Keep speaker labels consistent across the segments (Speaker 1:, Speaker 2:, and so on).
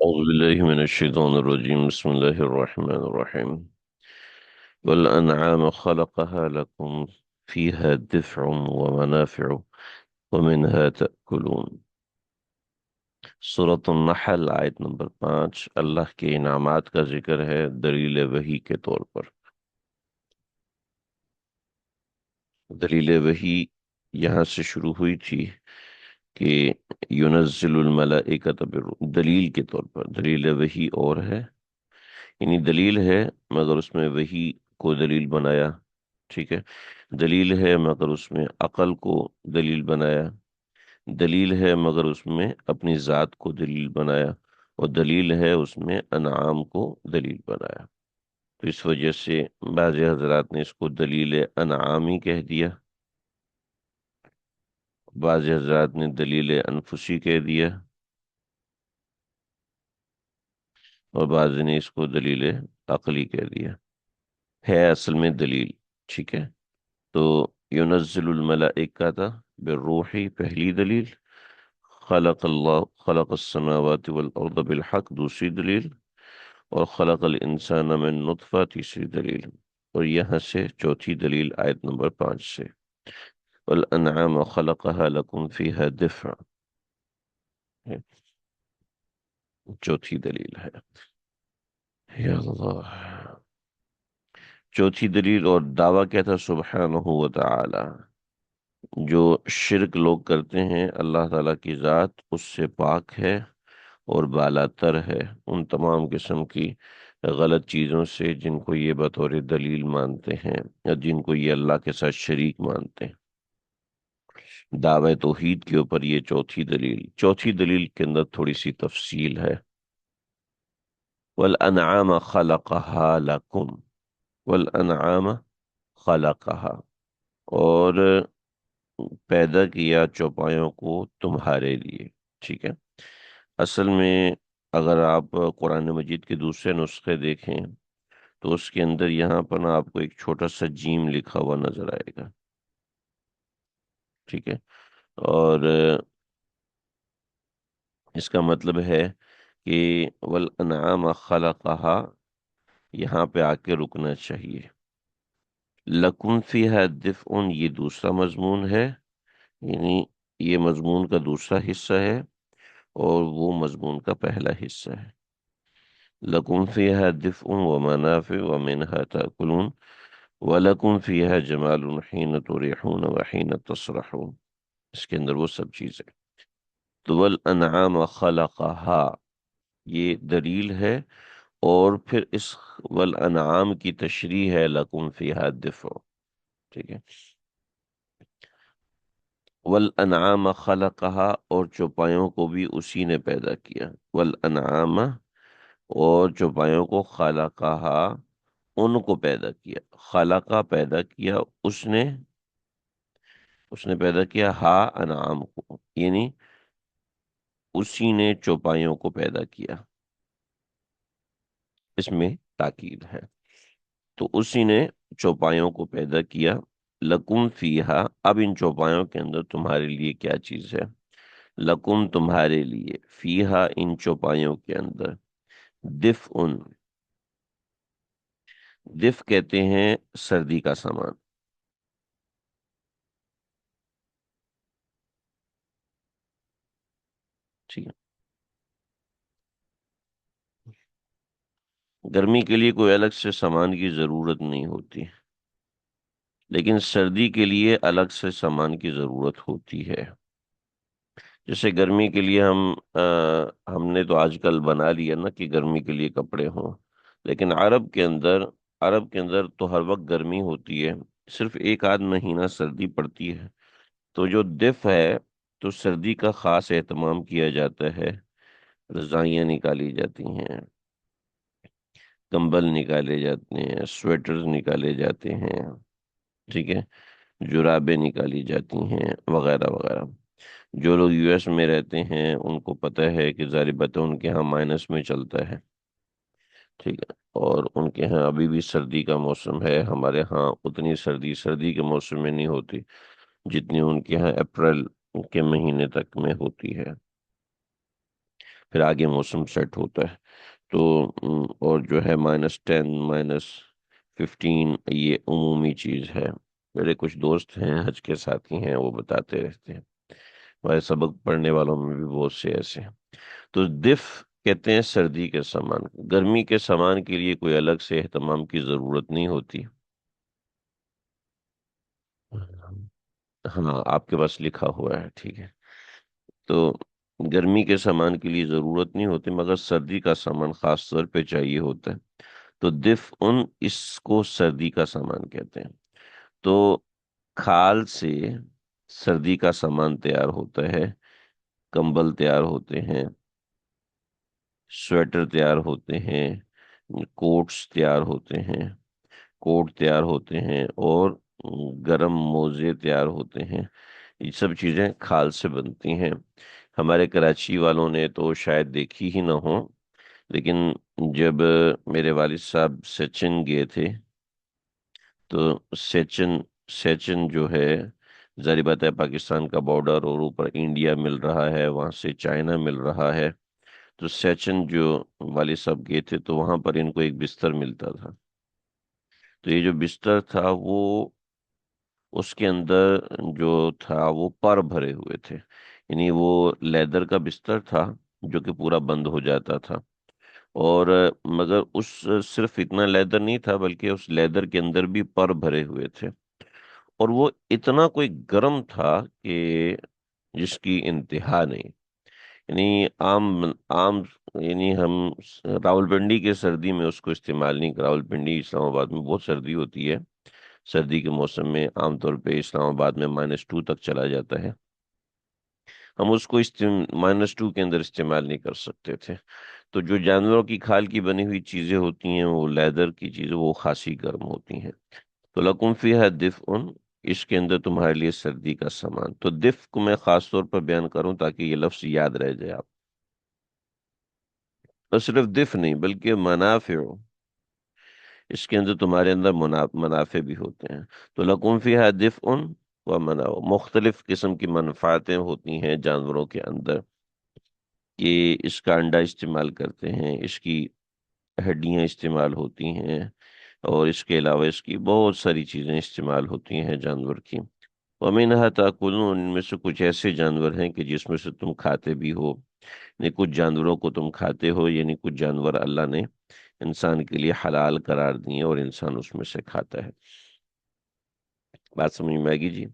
Speaker 1: أعوذ بالله من الشيطان الرجيم. بسم الله الرحمن الرحيم. والأنعام خلقها لكم فيها دفع ومنافع ومنها تأكلون. سورة النحل آیت نمبر 5 اللہ کے انعامات کا ذکر ہے دلیل وحی کے طور پر۔ دلیل وحی یہاں سے شروع ہوئی تھی کہ ینزل الملائکۃ دلیل کے طور پر، دلیل وحی اور ہے، یعنی دلیل ہے مگر اس میں وحی کو دلیل بنایا، ٹھیک ہے۔ دلیل ہے مگر اس میں عقل کو دلیل بنایا، دلیل ہے مگر اس میں اپنی ذات کو دلیل بنایا، اور دلیل ہے اس میں انعام کو دلیل بنایا۔ تو اس وجہ سے بعض حضرات نے اس کو دلیل انعامی کہہ دیا، بعض حضرات نے دلیل انفسی کہہ دیا، اور بعض نے اس کو دلیل عقلی کہہ دیا۔ ہے اصل میں دلیل، ٹھیک ہے۔ تو ینزل الملائکہ تھا بالروحی پہلی دلیل، خلق السماوات والارض بالحق دوسری دلیل، اور خلق الانسان من نطفہ تیسری دلیل، اور یہاں سے چوتھی دلیل آیت نمبر 5 سے، والانعام خلقها لکم فیہا دفع، چوتھی دلیل ہے۔ یا اللہ، چوتھی دلیل اور دعویٰ کیا تھا؟ سبحانہ و تعالی، جو شرک لوگ کرتے ہیں اللہ تعالیٰ کی ذات اس سے پاک ہے اور بالا تر ہے ان تمام قسم کی غلط چیزوں سے جن کو یہ بطور دلیل مانتے ہیں یا جن کو یہ اللہ کے ساتھ شریک مانتے ہیں۔ دعوی توحید کے اوپر یہ چوتھی دلیل کے اندر تھوڑی سی تفصیل ہے۔ والانعام خلقها لکم، والانعام خلقها، اور پیدا کیا چوپایوں کو تمہارے لیے، ٹھیک ہے۔ اصل میں اگر آپ قرآن مجید کے دوسرے نسخے دیکھیں تو اس کے اندر یہاں پر نا آپ کو ایک چھوٹا سا جیم لکھا ہوا نظر آئے گا، ٹھیک ہے۔ اور اس کا مطلب ہے کہ والانعام خلقہا یہاں پہ آ کے رکنا چاہیے۔ لکم فیہا دفء یہ دوسرا مضمون ہے، یعنی یہ مضمون کا دوسرا حصہ ہے اور وہ مضمون کا پہلا حصہ ہے۔ لکم فیہا دفء ومنافع ومنہا تأکلون وَلَكُمْ فِيهَا جَمَالٌ حِينَ تُرِيحُونَ وَحِينَ تَصْرَحُونَ، اس کے اندر وہ سب چیزیں۔ تو وَالْأَنْعَامَ خَلَقَهَا یہ دلیل ہے، اور پھر اس والانعام کی تشریح ہے لَكُمْ فِيهَا دِفْعٌ، ٹھیک ہے۔ والانعام خلقها اور چوپایوں کو بھی اسی نے پیدا کیا، والانعام اور چوپایوں کو خلقها ان کو پیدا کیا، خلقہ پیدا کیا اس نے پیدا کیا ہا انعام کو، یعنی اسی نے چوپایوں کو پیدا کیا، اس میں تاکید ہے۔ تو اسی نے چوپایوں کو پیدا کیا، لکم فیہا اب ان چوپایوں کے اندر تمہارے لیے کیا چیز ہے؟ لکم تمہارے لیے، فیہا ان چوپایوں کے اندر، دفء دف کہتے ہیں سردی کا سامان، ٹھیک ہے۔ گرمی کے لیے کوئی الگ سے سامان کی ضرورت نہیں ہوتی، لیکن سردی کے لیے الگ سے سامان کی ضرورت ہوتی ہے۔ جیسے گرمی کے لیے ہم نے تو آج کل بنا لیا نا کہ گرمی کے لیے کپڑے ہوں، لیکن عرب کے اندر تو ہر وقت گرمی ہوتی ہے، صرف ایک آدھ مہینہ سردی پڑتی ہے۔ تو جو دف ہے تو سردی کا خاص اہتمام کیا جاتا ہے، رضائیاں نکالی جاتی ہیں، کمبل نکالے جاتے ہیں، سویٹرز نکالے جاتے ہیں، ٹھیک ہے، جرابیں نکالی جاتی ہیں وغیرہ وغیرہ۔ جو لوگ یو ایس میں رہتے ہیں ان کو پتہ ہے کہ ظاہر بات ہے ان کے ہاں مائنس میں چلتا ہے، ٹھیک ہے، اور ان کے ہاں ابھی بھی سردی کا موسم ہے۔ ہمارے ہاں اتنی سردی کے موسم میں نہیں ہوتی جتنی ان کے ہاں اپریل کے مہینے تک میں ہوتی ہے۔ پھر آگے موسم سیٹ ہوتا ہے. تو اور جو ہے -10 -15 یہ عمومی چیز ہے. میرے کچھ دوست ہیں حج کے ساتھی ہیں، وہ بتاتے رہتے ہیں، ہمارے سبق پڑھنے والوں میں بھی بہت سے ایسے ہیں. تو دف کہتے ہیں سردی کے سامان. گرمی کے سامان کے لیے کوئی الگ سے اہتمام کی ضرورت نہیں ہوتی. ہاں آپ کے پاس لکھا ہوا ہے، ٹھیک ہے. تو گرمی کے سامان کے لیے ضرورت نہیں ہوتی، مگر سردی کا سامان خاص طور پہ چاہیے ہوتا ہے. تو دف اس کو سردی کا سامان کہتے ہیں. تو کھال سے سردی کا سامان تیار ہوتا ہے. کمبل تیار ہوتے ہیں، سویٹر تیار ہوتے ہیں، کوٹس تیار ہوتے ہیں، کوٹ تیار ہوتے ہیں، اور گرم موزے تیار ہوتے ہیں. یہ سب چیزیں کھال سے بنتی ہیں. ہمارے کراچی والوں نے تو شاید دیکھی ہی نہ ہو، لیکن جب میرے والد صاحب سچن گئے تھے تو سیچن سیچن جو ہے، ظاہر بات ہے پاکستان کا بارڈر اور اوپر انڈیا مل رہا ہے، وہاں سے چائنا مل رہا ہے. تو سیچن جو والد صاحب گئے تھے تو وہاں پر ان کو ایک بستر ملتا تھا. تو یہ جو بستر تھا وہ اس کے اندر جو تھا وہ پر بھرے ہوئے تھے. یعنی وہ لیدر کا بستر تھا جو کہ پورا بند ہو جاتا تھا. اور مگر اس صرف اتنا لیدر نہیں تھا، بلکہ اس لیدر کے اندر بھی پر بھرے ہوئے تھے. اور وہ اتنا کوئی گرم تھا کہ جس کی انتہا نہیں. یعنی عام عام یعنی ہم راول پنڈی کے سردی میں اس کو استعمال نہیں. راول پنڈی اسلام آباد میں بہت سردی ہوتی ہے. سردی کے موسم میں عام طور پہ اسلام آباد میں -2 تک چلا جاتا ہے. ہم اس کو -2 کے اندر استعمال نہیں کر سکتے تھے. تو جو جانوروں کی کھال کی بنی ہوئی چیزیں ہوتی ہیں، وہ لیدر کی چیزیں، وہ خاصی گرم ہوتی ہیں. تو لکم فیہا دفء، اس کے اندر تمہارے لیے سردی کا سامان. تو دفء کو میں خاص طور پر بیان کروں تاکہ یہ لفظ یاد رہ جائے آپ. اور صرف دفء نہیں بلکہ منافع، اس کے اندر تمہارے اندر منافع بھی ہوتے ہیں. تو لکم فیہا دفء و منافع، مختلف قسم کی منفعتیں ہوتی ہیں جانوروں کے اندر. کہ اس کا انڈا استعمال کرتے ہیں، اس کی ہڈیاں استعمال ہوتی ہیں، اور اس کے علاوہ اس کی بہت ساری چیزیں استعمال ہوتی ہیں جانور کی. وَمِنْهَا تَأْكُلُونَ، ان میں سے کچھ ایسے جانور ہیں کہ جس میں سے تم کھاتے بھی ہو. یعنی کچھ جانوروں کو تم کھاتے ہو، یعنی کچھ جانور اللہ نے انسان کے لیے حلال قرار دیے اور انسان اس میں سے کھاتا ہے. بات سمجھ میں آئے گی جی؟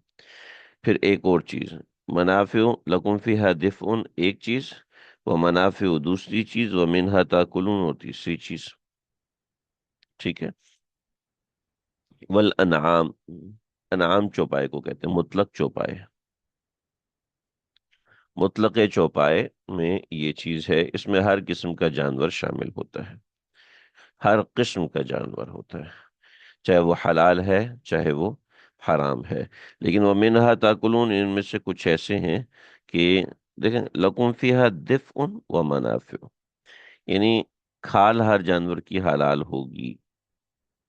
Speaker 1: پھر ایک اور چیز، منافع لکم فیہا دفء ایک چیز، وہ منافع دوسری چیز، وہ منہا تاکلون اور تیسری چیز. ٹھیک ہے. والانعام، انعام چوپائے کو کہتے ہیں، مطلق چوپائے. مطلق چوپائے میں یہ چیز ہے، اس میں ہر قسم کا جانور شامل ہوتا ہے. ہر قسم کا جانور ہوتا ہے، چاہے وہ حلال ہے چاہے وہ حرام ہے. لیکن وہ منہا تاکلون، ان میں سے کچھ ایسے ہیں کہ دیکھیں، لکم فیہا دفء و منافع، یعنی کھال ہر جانور کی حلال ہوگی،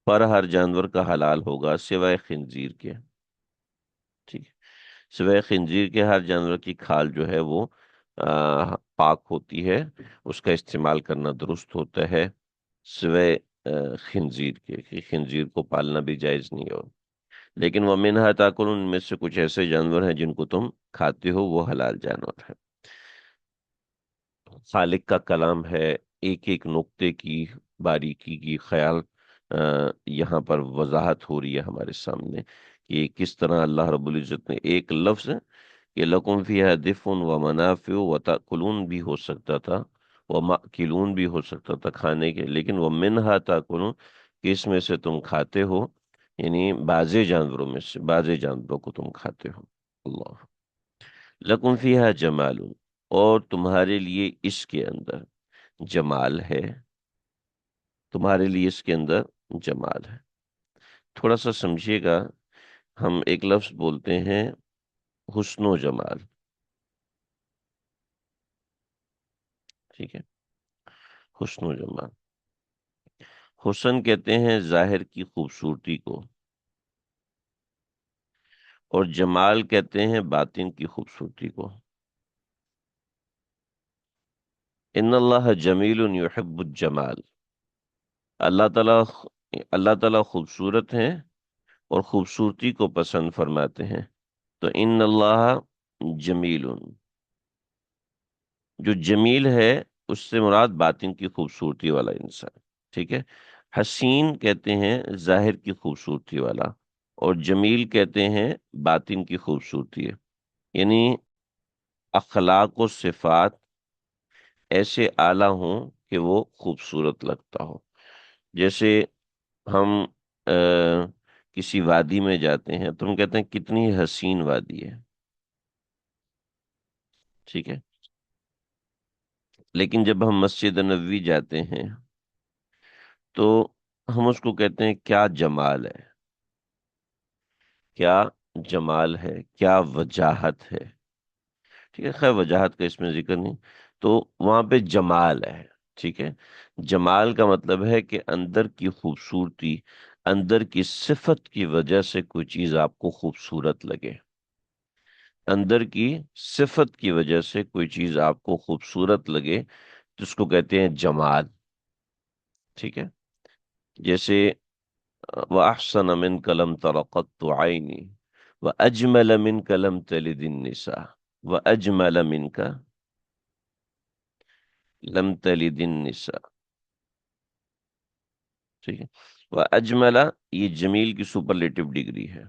Speaker 1: پر ہر جانور کا حلال ہوگا سوائے خنزیر کے. ٹھیک ہے. سوائے خنزیر کے ہر جانور کی کھال جو ہے وہ پاک ہوتی ہے، اس کا استعمال کرنا درست ہوتا ہے، سوائے خنزیر کے، کہ خنزیر کو پالنا بھی جائز نہیں. اور لیکن وہ منہا تاکل، ان میں سے کچھ ایسے جانور ہیں جن کو تم کھاتے ہو، وہ حلال جانور ہے. خالق کا کلام ہے، ایک ایک نقطے کی باریکی کی خیال یہاں پر وضاحت ہو رہی ہے ہمارے سامنے کہ کس طرح اللہ رب العزت نے ایک لفظ کہ لکم فیہا دفء و منافع و تاکلون بھی ہو سکتا تھا، و ماکلون بھی ہو سکتا تھا کھانے کے، لیکن وہ منہا تاکلون کہ اس میں سے تم کھاتے ہو، یعنی بعضے جانوروں میں سے بعضے جانوروں کو تم کھاتے ہو. اللہ. لکم فیہا جمال، اور تمہارے لیے اس کے اندر جمال ہے، تمہارے لیے اس کے اندر جمال ہے. تھوڑا سا سمجھیے گا، ہم ایک لفظ بولتے ہیں حسن و جمال. ٹھیک ہے. حسن و جمال، حسن کہتے ہیں ظاہر کی خوبصورتی کو، اور جمال کہتے ہیں باطن کی خوبصورتی کو. ان اللہ جمیل یحب الجمال، اللہ تعالیٰ اللہ تعالیٰ خوبصورت ہیں اور خوبصورتی کو پسند فرماتے ہیں. تو ان اللہ جمیل، جو جمیل ہے اس سے مراد باطن کی خوبصورتی والا انسان. ٹھیک ہے. حسین کہتے ہیں ظاہر کی خوبصورتی والا، اور جمیل کہتے ہیں باطن کی خوبصورتی ہے. یعنی اخلاق و صفات ایسے اعلیٰ ہوں کہ وہ خوبصورت لگتا ہو. جیسے ہم کسی وادی میں جاتے ہیں تو ہم کہتے ہیں کتنی حسین وادی ہے. ٹھیک ہے. لیکن جب ہم مسجد نبوی جاتے ہیں تو ہم اس کو کہتے ہیں کیا جمال ہے، کیا جمال ہے، کیا وجاہت ہے. ٹھیک ہے. خیر وجاہت کا اس میں ذکر نہیں. تو وہاں پہ جمال ہے. ٹھیک ہے. جمال کا مطلب ہے کہ اندر کی خوبصورتی، اندر کی صفت کی وجہ سے کوئی چیز آپ کو خوبصورت لگے. اندر کی صفت کی وجہ سے کوئی چیز آپ کو خوبصورت لگے تو اس کو کہتے ہیں جمال. ٹھیک ہے. جیسے وَأَحْسَنَ مِنْكَ لَمْ تَرَ قَطُّ عَيْنِي وَأَجْمَلَ مِنْكَ لَمْ تَلِدِ النِّسَاءُ وَأَجْمَلَ مِنْكَ لَمْ تَلِدِ النِّسَاءُ. ٹھیک ہے. وَأَجْمَلَ یہ جمیل کی سپرلیٹو ڈگری ہے.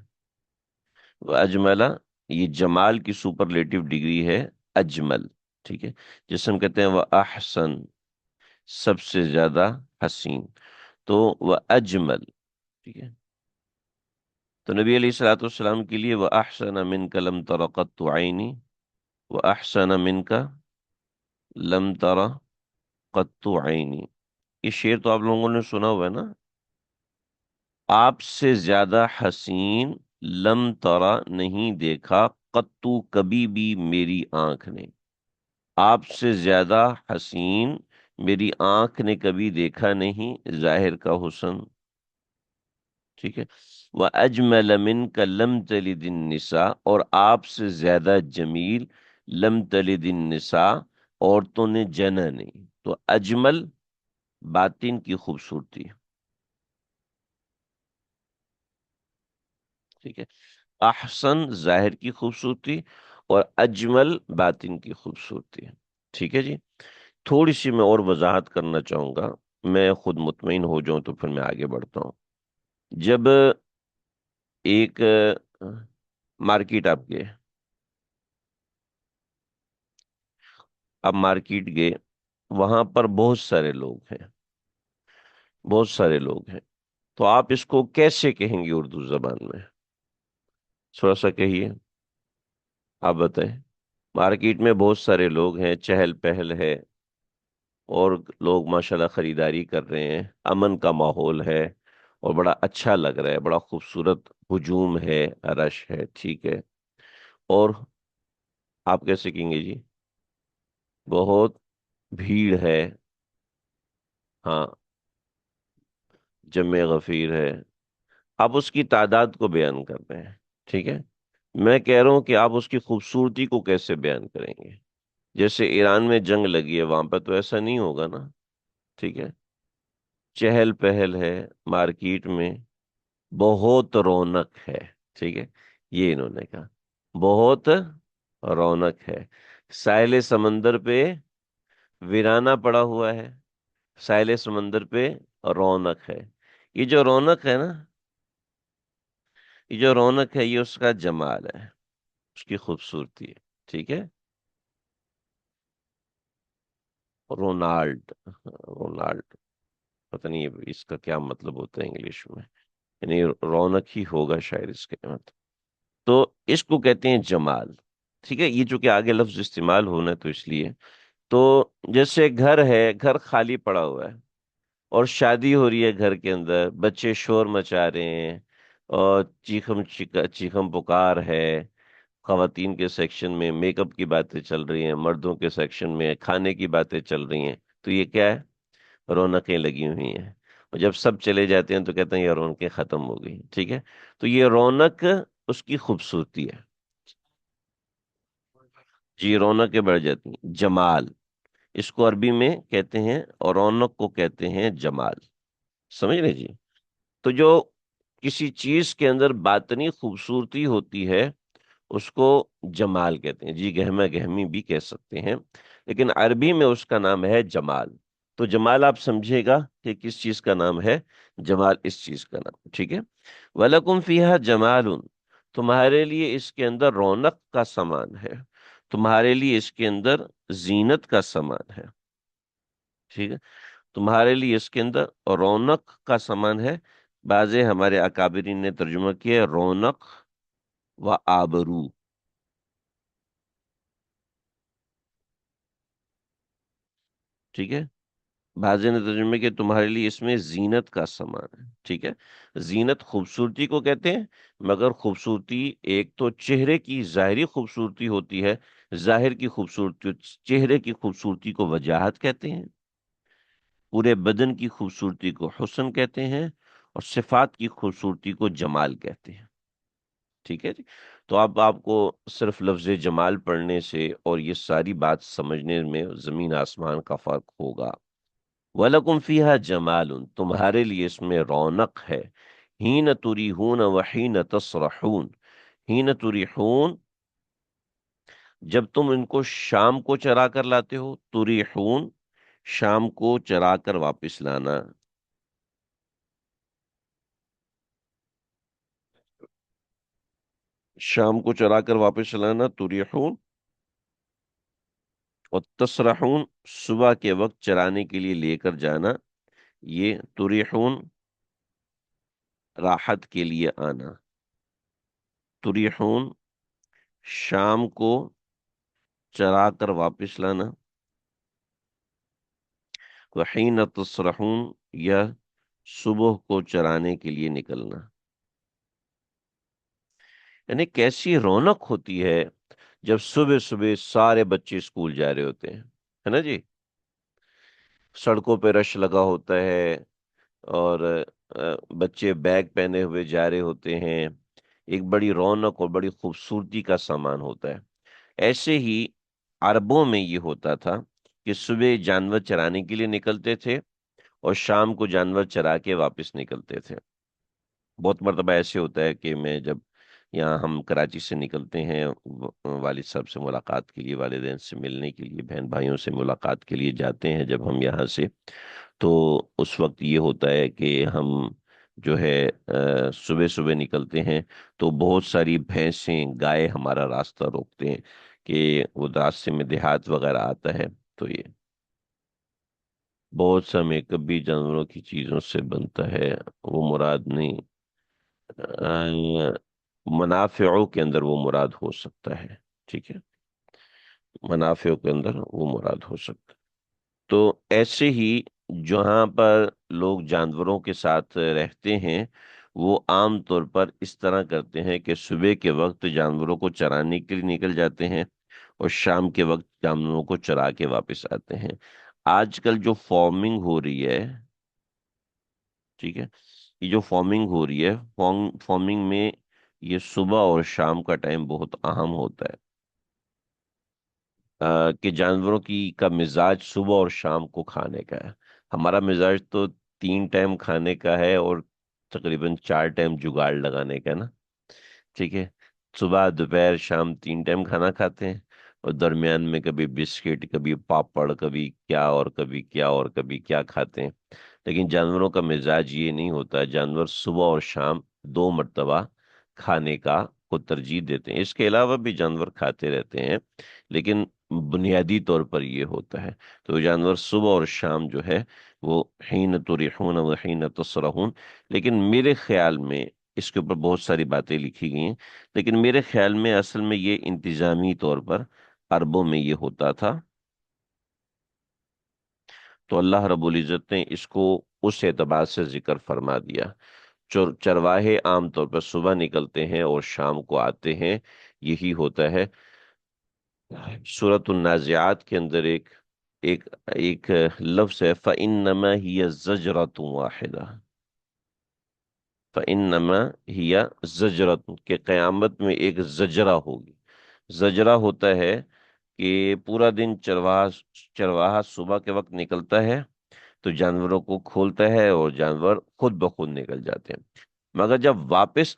Speaker 1: وَأَجْمَلَ یہ جمال کی سپرلیٹو ڈگری ہے اجمل. ٹھیک ہے. جسے ہم کہتے ہیں وَأَحْسَن سب سے زیادہ حسین. تو وَأَجْمل. ٹھیک ہے. تو نبی علیہ الصلوۃ والسلام کے لیے وَأَحْسَنَ مِنْكَ لَمْ تَرَ قَطُّ عَيْنِي وَأَحْسَنَ مِنْكَ لَمْ تَرَ قَطُّ عَيْنِي. یہ شعر تو آپ لوگوں نے سنا ہوا ہے نا. آپ سے زیادہ حسین لم ترا نہیں دیکھا قطو کبھی بھی میری آنکھ نے. آپ سے زیادہ حسین میری آنکھ نے کبھی دیکھا نہیں ظاہر کا حسن. ٹھیک ہے. وَأَجْمَلَ مِنْكَ لَمْ تَلِدِ النِّسَاء اور آپ سے زیادہ جمیل لم تلد النساء عورتوں نے جنا نہیں. تو اجمل باطن کی خوبصورتی. ٹھیک ہے. احسن ظاہر کی خوبصورتی اور اجمل باطن کی خوبصورتی. ٹھیک ہے جی. تھوڑی سی میں اور وضاحت کرنا چاہوں گا، میں خود مطمئن ہو جاؤں تو پھر میں آگے بڑھتا ہوں. جب ایک مارکیٹ آپ گئے، آپ مارکیٹ گئے، وہاں پر بہت سارے لوگ ہیں، بہت سارے لوگ ہیں. تو آپ اس کو کیسے کہیں گے اردو زبان میں؟ تھوڑا سا کہیے، آپ بتائیں. مارکیٹ میں بہت سارے لوگ ہیں، چہل پہل ہے، اور لوگ ماشاءاللہ خریداری کر رہے ہیں، امن کا ماحول ہے اور بڑا اچھا لگ رہا ہے، بڑا خوبصورت ہجوم ہے، رش ہے. ٹھیک ہے. اور آپ کیسے کہیں گے جی؟ بہت بھیڑ ہے. ہاں. جمع غفیر ہے. آپ اس کی تعداد کو بیان کر رہے ہیں. ٹھیک ہے. میں کہہ رہا ہوں کہ آپ اس کی خوبصورتی کو کیسے بیان کریں گے؟ جیسے ایران میں جنگ لگی ہے، وہاں پہ تو ایسا نہیں ہوگا نا. ٹھیک ہے. چہل پہل ہے مارکیٹ میں، بہت رونق ہے. ٹھیک ہے. یہ انہوں نے کہا بہت رونق ہے. ساحل سمندر پہ ویرانہ پڑا ہوا ہے، ساحل سمندر پہ رونق ہے. یہ جو رونق ہے نا، یہ جو رونق ہے یہ اس کا جمال ہے، اس کی خوبصورتی ہے. ٹھیک ہے. رونالڈ، رونالڈ پتہ نہیں اس کا کیا مطلب ہوتا ہے انگلش میں، یعنی رونق ہی ہوگا شاید اس کے مطلب. تو اس کو کہتے ہیں جمال. ٹھیک ہے. یہ جو کہ آگے لفظ استعمال ہونا ہے تو اس لیے. تو جیسے گھر ہے، گھر خالی پڑا ہوا ہے اور شادی ہو رہی ہے، گھر کے اندر بچے شور مچا رہے ہیں اور چیخم پکار ہے. خواتین کے سیکشن میں میک اپ کی باتیں چل رہی ہیں، مردوں کے سیکشن میں کھانے کی باتیں چل رہی ہیں. تو یہ کیا ہے؟ رونقیں لگی ہوئی ہیں. اور جب سب چلے جاتے ہیں تو کہتے ہیں یہ رونقیں ختم ہو گئی. ٹھیک ہے. تو یہ رونق اس کی خوبصورتی ہے. جی رونقیں بڑھ جاتی ہیں. جمال، اس کو عربی میں کہتے ہیں، اور رونق کو کہتے ہیں جمال. سمجھ رہے جی؟ تو جو کسی چیز کے اندر باطنی خوبصورتی ہوتی ہے اس کو جمال کہتے ہیں جی. گہما گہمی بھی کہہ سکتے ہیں، لیکن عربی میں اس کا نام ہے جمال. تو جمال آپ سمجھے گا کہ کس چیز کا نام ہے، جمال اس چیز کا نام. ٹھیک ہے. وَلَكُمْ فِيهَا جَمَالٌ، تمہارے لیے اس کے اندر رونق کا سامان ہے، تمہارے لیے اس کے اندر زینت کا سامان ہے. ٹھیک ہے. تمہارے لیے اس کے اندر رونق کا سامان ہے. بعض ہمارے اکابرین نے ترجمہ کیا ہے رونق و آبرو. ٹھیک ہے. بعض نے ترجمہ کیا تمہارے لیے اس میں زینت کا سامان ہے. ٹھیک ہے. زینت خوبصورتی کو کہتے ہیں، مگر خوبصورتی ایک تو چہرے کی ظاہری خوبصورتی ہوتی ہے، ظاہر کی خوبصورتی، چہرے کی خوبصورتی کو وجاہت کہتے ہیں، پورے بدن کی خوبصورتی کو حسن کہتے ہیں، اور صفات کی خوبصورتی کو جمال کہتے ہیں. ٹھیک ہے جی. تو اب آپ کو صرف لفظ جمال پڑھنے سے اور یہ ساری بات سمجھنے میں زمین آسمان کا فرق ہوگا. وَلَكُمْ فِيهَا جَمَالٌ، تمہارے لیے اس میں رونق ہے. حِینَ تُرِیحُونَ وَحِینَ تَصْرَحُونَ. حِینَ تُرِیحُون، جب تم ان کو شام کو چرا کر لاتے ہو. تُرِیحُون، شام کو چرا کر واپس لانا. شام کو چرا کر واپس لانا تُرِیحُون. اور تسرحون، صبح کے وقت چرانے کے لیے لے کر جانا. یہ تُرِیحُون، راحت کے لیے آنا. تُرِیحُون، شام کو چرا کر واپس لانا. وحین تصرحون، یا صبح کو چرانے کے لیے نکلنا. یعنی کیسی رونق ہوتی ہے جب صبح صبح سارے بچے اسکول جا رہے ہوتے ہیں، ہے نا جی. سڑکوں پہ رش لگا ہوتا ہے، اور بچے بیگ پہنے ہوئے جا رہے ہوتے ہیں. ایک بڑی رونق اور بڑی خوبصورتی کا سامان ہوتا ہے. ایسے ہی عربوں میں یہ ہوتا تھا کہ صبح جانور چرانے کے لیے نکلتے تھے، اور شام کو جانور چرا کے واپس نکلتے تھے. بہت مرتبہ ایسے ہوتا ہے کہ میں جب یہاں ہم کراچی سے نکلتے ہیں والد صاحب سے ملاقات کے لیے، والدین سے ملنے کے لیے، بہن بھائیوں سے ملاقات کے لیے جاتے ہیں جب ہم یہاں سے، تو اس وقت یہ ہوتا ہے کہ ہم جو ہے صبح صبح نکلتے ہیں تو بہت ساری بھینسیں، گائے ہمارا راستہ روکتے ہیں کہ وہ راستے میں دیہات وغیرہ آتا ہے. تو یہ بہت سا میک اپ بھی جانوروں کی چیزوں سے بنتا ہے، وہ مراد نہیں. منافعوں کے اندر وہ مراد ہو سکتا ہے. ٹھیک ہے. منافعوں کے اندر وہ مراد ہو سکتا ہے. تو ایسے ہی جہاں پر لوگ جانوروں کے ساتھ رہتے ہیں وہ عام طور پر اس طرح کرتے ہیں کہ صبح کے وقت جانوروں کو چرانے کے لیے نکل جاتے ہیں، اور شام کے وقت جانوروں کو چرا کے واپس آتے ہیں. آج کل جو فارمنگ ہو رہی ہے، ٹھیک ہے، یہ جو فارمنگ ہو رہی ہے، فارمنگ میں یہ صبح اور شام کا ٹائم بہت اہم ہوتا ہے. کہ جانوروں کی کا مزاج صبح اور شام کو کھانے کا ہے. ہمارا مزاج تو 3 ٹائم کھانے کا ہے، اور تقریباً 4 ٹائم جگاڑ لگانے کا نا. ٹھیک ہے. صبح دوپہر شام 3 ٹائم کھانا کھاتے ہیں، اور درمیان میں کبھی بسکٹ، کبھی پاپڑ، کبھی کیا اور کبھی کیا اور کبھی کیا کھاتے ہیں. لیکن جانوروں کا مزاج یہ نہیں ہوتا. جانور صبح اور شام 2 مرتبہ کھانے کا کو ترجیح دیتے ہیں. اس کے علاوہ بھی جانور کھاتے رہتے ہیں، لیکن بنیادی طور پر یہ ہوتا ہے. تو جانور صبح اور شام جو ہے وہ حین تریحون و حین تصرحون. لیکن میرے خیال میں اس کے اوپر بہت ساری باتیں لکھی گئی ہیں، لیکن میرے خیال میں اصل میں یہ انتظامی طور پر عربوں میں یہ ہوتا تھا. تو اللہ رب العزت نے اس کو اس اعتبار سے ذکر فرما دیا. چرواہے عام طور پر صبح نکلتے ہیں اور شام کو آتے ہیں. یہی ہوتا ہے. سورۃ النازعات کے اندر ایک ایک ایک لفظ ہے فَإِنَّمَا هِيَ زَجْرَةٌ وَاحِدَةٌ. فَإِنَّمَا هِيَ زَجْرَةٌ، کہ قیامت میں ایک زجرہ ہوگی. زجرہ ہوتا ہے کہ پورا دن چرواہا چرواہا صبح کے وقت نکلتا ہے تو جانوروں کو کھولتا ہے اور جانور خود بخود نکل جاتے ہیں، مگر جب واپس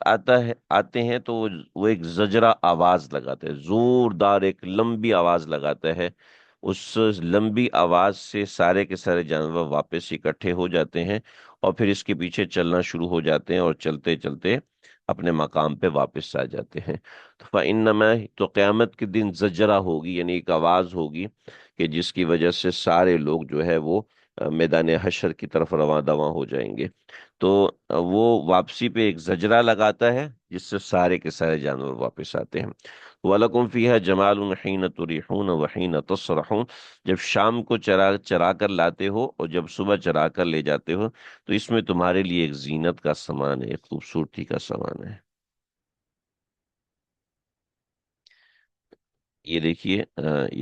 Speaker 1: آتے ہیں تو وہ ایک زجرہ آواز لگاتا ہے، زوردار ایک لمبی آواز لگاتا ہے۔ اس لمبی آواز سے سارے کے سارے جانور واپس اکٹھے ہو جاتے ہیں اور پھر اس کے پیچھے چلنا شروع ہو جاتے ہیں اور چلتے چلتے اپنے مقام پہ واپس آ جاتے ہیں۔ تو فَإِنَّمَا تو قیامت کے دن زجرہ ہوگی، یعنی ایک آواز ہوگی کہ جس کی وجہ سے سارے لوگ جو ہے وہ میدان حشر کی طرف رواں دواں ہو جائیں گے۔ تو وہ واپسی پہ ایک زجرہ لگاتا ہے جس سے سارے کے سارے جانور واپس آتے ہیں۔ وَلَكُمْ فِيهَا جَمَالٌ حِينَ تُرِيحُونَ وَحِينَ تَصْرَحُونَ، جب شام کو چرا چرا کر لاتے ہو اور جب صبح چرا کر لے جاتے ہو تو اس میں تمہارے لیے ایک زینت کا سامان ہے، ایک خوبصورتی کا سامان ہے۔ یہ دیکھیے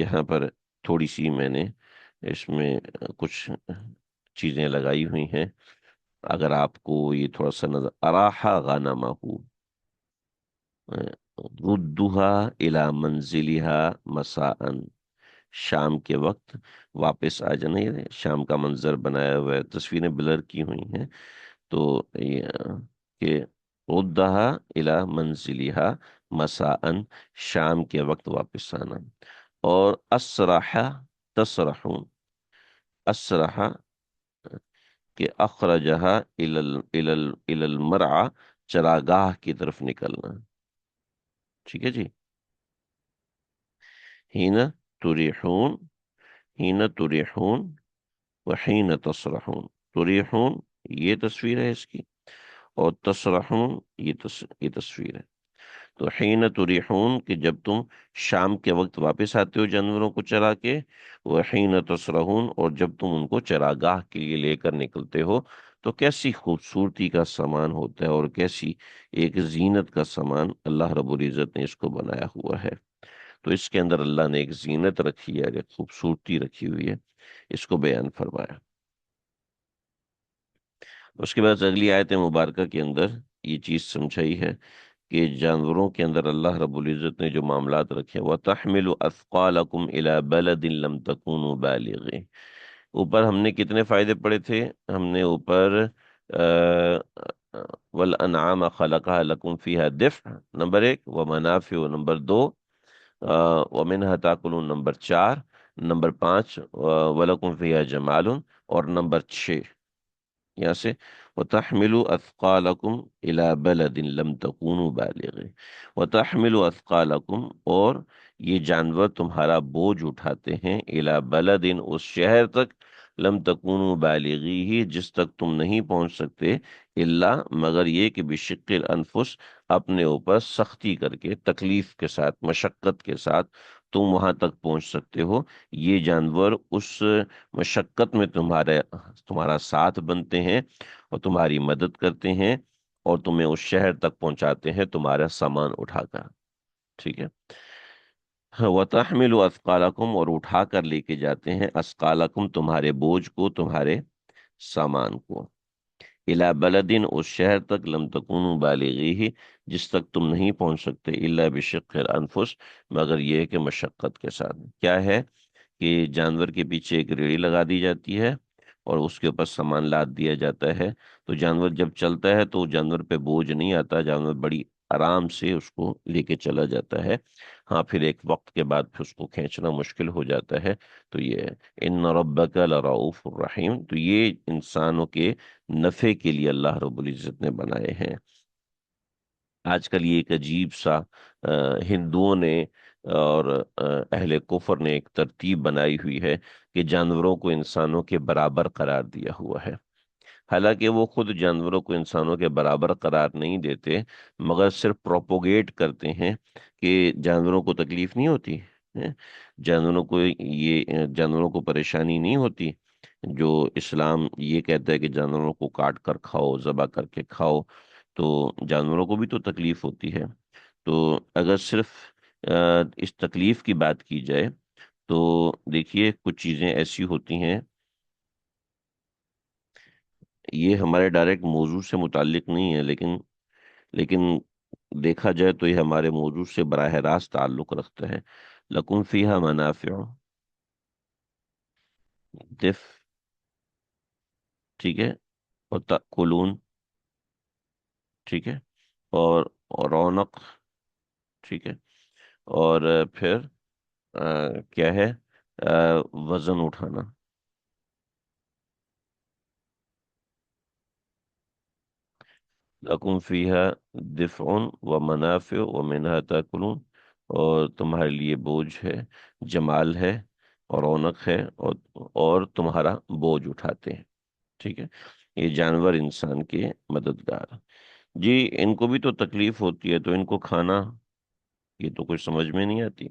Speaker 1: یہاں پر تھوڑی سی میں نے اس میں کچھ چیزیں لگائی ہوئی ہیں، اگر آپ کو یہ تھوڑا سا نظر اراحا غنمہ، ردھا الی منزلہا مساء، شام کے وقت واپس آ جانا، یہ شام کا منظر بنایا ہوا ہے، تصویریں بلر کی ہوئی ہیں تو یہ کہ ردھا الی منزلہا مساء، شام کے وقت واپس آنا، اور اسرحا تسرحون، اسرحا کہ اخرجہا الی المرعى، چراگاہ کی طرف نکلنا، ٹھیک ہے جی۔ ہین تریحون، ہین تریحون وحین تسرحون، تریحون یہ تصویر ہے اس کی، اور تسرحون یہ تصویر ہے۔ تو حین تریحون کہ جب تم شام کے وقت واپس آتے ہو جانوروں کو چرا کے، وحین تسرحون اور جب تم ان کو چراگاہ کے لیے لے کر نکلتے ہو، تو کیسی خوبصورتی کا سامان ہوتا ہے اور کیسی ایک زینت کا سامان اللہ رب العزت نے اس کو بنایا ہوا ہے۔ تو اس کے اندر اللہ نے ایک زینت رکھی ہے، ایک خوبصورتی رکھی ہوئی ہے، اس کو بیان فرمایا۔ اس کے بعد اگلی آیت مبارکہ کے اندر یہ چیز سمجھائی ہے کہ جانوروں کے اندر اللہ رب العزت نے جو معاملات رکھے، وَتَحْمِلُ أَثْقَالَكُمْ إِلَى بَلَدٍ لَمْ تَكُونُوا بَالِغِيهِ، اوپر ہم نے کتنے فائدے پڑھے تھے؟ ہم نے اوپر وَالْأَنْعَامَ خَلَقَهَا لَكُمْ فِيهَا دِفْءٌ نمبر 1، وَمَنَافِعُ نمبر 2، وَمِنْهَا تَأْكُلُونَ نمبر 4، نمبر 5 وَلَكُمْ فِيهَا جَمَالٌ، اور نمبر 6 یہاں سے وَتَحْمِلُوا أَثْقَالَكُمْ إِلَى بَلَدٍ لَمْ تَكُونُوا بَالِغِيهِ، وَتَحْمِلُوا أَثْقَالَكُمْ اور یہ جانور تمہارا بوجھ اٹھاتے ہیں، إِلَى بَلَدٍ اس شہر تک، لَمْ تَكُونُوا بَالِغِيهِ جس تک تم نہیں پہنچ سکتے، الا مگر یہ کہ بِشِقِّ الْأَنفُسِ اپنے اوپر سختی کر کے، تکلیف کے ساتھ، مشقت کے ساتھ تم وہاں تک پہنچ سکتے ہو۔ یہ جانور اس مشقت میں تمہارا ساتھ بنتے ہیں اور تمہاری مدد کرتے ہیں اور تمہیں اس شہر تک پہنچاتے ہیں تمہارا سامان اٹھا کر، ٹھیک ہے۔ وَتَحْمِلُ أَثْقَالَكُمْ اور اٹھا کر لے کے جاتے ہیں، اسقالکم تمہارے بوجھ کو، تمہارے سامان کو، الا بلدن اس شہر تک، لم تکونوا بالغیہ جس تک تم نہیں پہنچ سکتے، الا بشق الانفس مگر یہ کہ مشقت کے ساتھ۔ کیا ہے کہ جانور کے پیچھے ایک ریڑھی لگا دی جاتی ہے اور اس کے اوپر سامان لاد دیا جاتا ہے، تو جانور جب چلتا ہے تو جانور پہ بوجھ نہیں آتا، جانور بڑی آرام سے اس کو لے کے چلا جاتا ہے۔ ہاں پھر ایک وقت کے بعد پھر اس کو کھینچنا مشکل ہو جاتا ہے۔ تو یہ ان ربک لرؤوف الرحیم، تو یہ انسانوں کے نفع کے لیے اللہ رب العزت نے بنائے ہیں۔ آج کل یہ ایک عجیب سا ہندوؤں نے اور اہل کفر نے ایک ترتیب بنائی ہوئی ہے کہ جانوروں کو انسانوں کے برابر قرار دیا ہوا ہے، حالانکہ وہ خود جانوروں کو انسانوں کے برابر قرار نہیں دیتے، مگر صرف پروپوگیٹ کرتے ہیں کہ جانوروں کو تکلیف نہیں ہوتی ہے، جانوروں کو پریشانی نہیں ہوتی، جو اسلام یہ کہتا ہے کہ جانوروں کو کاٹ کر کھاؤ، ذبح کر کے کھاؤ، تو جانوروں کو بھی تو تکلیف ہوتی ہے۔ تو اگر صرف اس تکلیف کی بات کی جائے تو دیکھیے کچھ چیزیں ایسی ہوتی ہیں، یہ ہمارے ڈائریکٹ موضوع سے متعلق نہیں ہے، لیکن دیکھا جائے تو یہ ہمارے موضوع سے براہ راست تعلق رکھتا ہے۔ لکم فیہا منافع، دف، ٹھیک ہے، اور تأکلون، ٹھیک ہے، اور رونق، ٹھیک ہے، اور پھر کیا ہے، وزن اٹھانا. لکم فیہا دفع و منافع و منہا تاکلون، اور تمہارے لیے بوجھ ہے، جمال ہے، اور رونق ہے، اور تمہارا بوجھ اٹھاتے ہیں. ٹھیک ہے، یہ جانور انسان کے مددگار. جی ان کو بھی تو تکلیف ہوتی ہے، تو ان کو کھانا، یہ تو کچھ سمجھ میں نہیں آتی.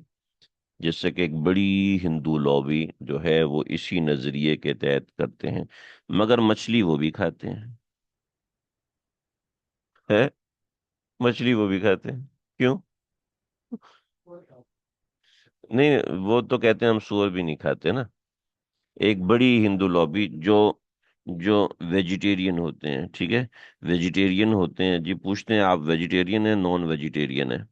Speaker 1: جس سے کہ ایک بڑی ہندو لابی جو ہے وہ اسی نظریے کے تحت کرتے ہیں، مگر مچھلی وہ بھی کھاتے ہیں. ہے، مچھلی وہ بھی کھاتے ہیں. کیوں؟ نہیں، وہ تو کہتے ہیں ہم سور بھی نہیں کھاتے نا. ایک بڑی ہندو لابی جو جو ویجیٹیرین ہوتے ہیں، ٹھیک ہے، ویجیٹیرین ہوتے ہیں جی، پوچھتے ہیں آپ ویجیٹیرین ہیں نان ویجیٹیرین ہیں؟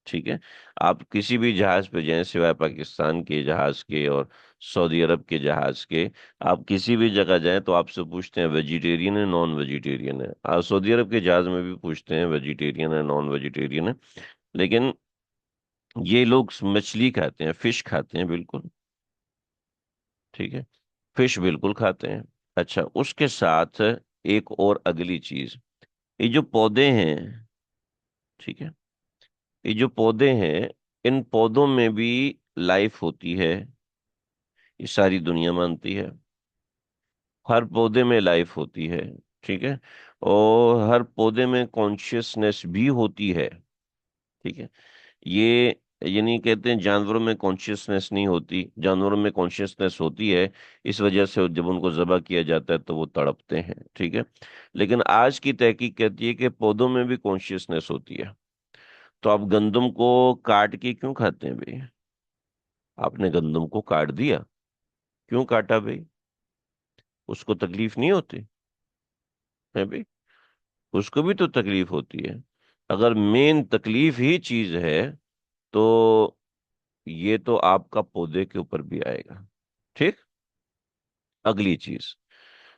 Speaker 1: ٹھیک ہے، آپ کسی بھی جہاز پہ جائیں سوائے پاکستان کے جہاز کے اور سعودی عرب کے جہاز کے، آپ کسی بھی جگہ جائیں تو آپ سے پوچھتے ہیں ویجیٹیرین ہے نان ویجیٹیرین ہے. آپ سعودی عرب کے جہاز میں بھی پوچھتے ہیں ویجیٹیرین ہے نان ویجیٹیرین ہے. لیکن یہ لوگ مچھلی کھاتے ہیں، فش کھاتے ہیں بالکل. ٹھیک ہے، فش بالکل کھاتے ہیں. اچھا، اس کے ساتھ ایک اور اگلی چیز، یہ جو پودے ہیں، ٹھیک ہے، یہ جو پودے ہیں، ان پودوں میں بھی لائف ہوتی ہے، یہ ساری دنیا مانتی ہے. ہر پودے میں لائف ہوتی ہے، ٹھیک ہے، اور ہر پودے میں کانشیسنیس بھی ہوتی ہے. ٹھیک ہے، یہ نہیں کہتے ہیں جانوروں میں کانشیسنیس نہیں ہوتی، جانوروں میں کانشیسنیس ہوتی ہے. اس وجہ سے جب ان کو ذبح کیا جاتا ہے تو وہ تڑپتے ہیں. ٹھیک ہے، لیکن آج کی تحقیق کہتی ہے کہ پودوں میں بھی کانشیسنیس ہوتی ہے. تو آپ گندم کو کاٹ کے کیوں کھاتے ہیں بھائی؟ آپ نے گندم کو کاٹ دیا، کیوں کاٹا بھائی؟ اس کو تکلیف نہیں ہوتی ہے بھائی؟ اس کو بھی تو تکلیف ہوتی ہے. اگر مین تکلیف ہی چیز ہے تو یہ تو آپ کا پودے کے اوپر بھی آئے گا. ٹھیک. اگلی چیز،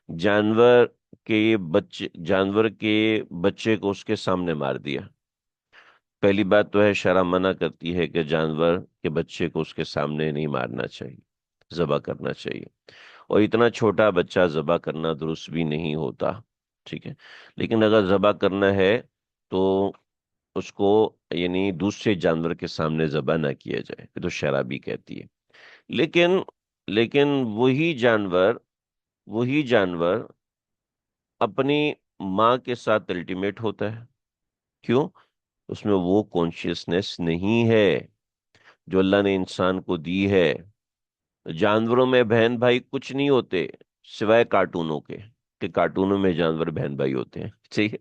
Speaker 1: جانور جانور کے بچے کو اس کے سامنے مار دیا. پہلی بات تو ہے شرع منع کرتی ہے کہ جانور کے بچے کو اس کے سامنے نہیں مارنا چاہیے، ذبح کرنا چاہیے. اور اتنا چھوٹا بچہ ذبح کرنا درست بھی نہیں ہوتا. ٹھیک ہے، لیکن اگر ذبح کرنا ہے تو اس کو یعنی دوسرے جانور کے سامنے ذبح نہ کیا جائے، یہ تو شرع بھی کہتی ہے. لیکن لیکن وہی جانور اپنی ماں کے ساتھ الٹیمیٹ ہوتا ہے. کیوں؟ اس میں وہ کانشیسنیس نہیں ہے جو اللہ نے انسان کو دی ہے. جانوروں میں بہن بھائی کچھ نہیں ہوتے سوائے کارٹونوں کے، کہ کارٹونوں میں جانور بہن بھائی ہوتے ہیں. ٹھیک ہے،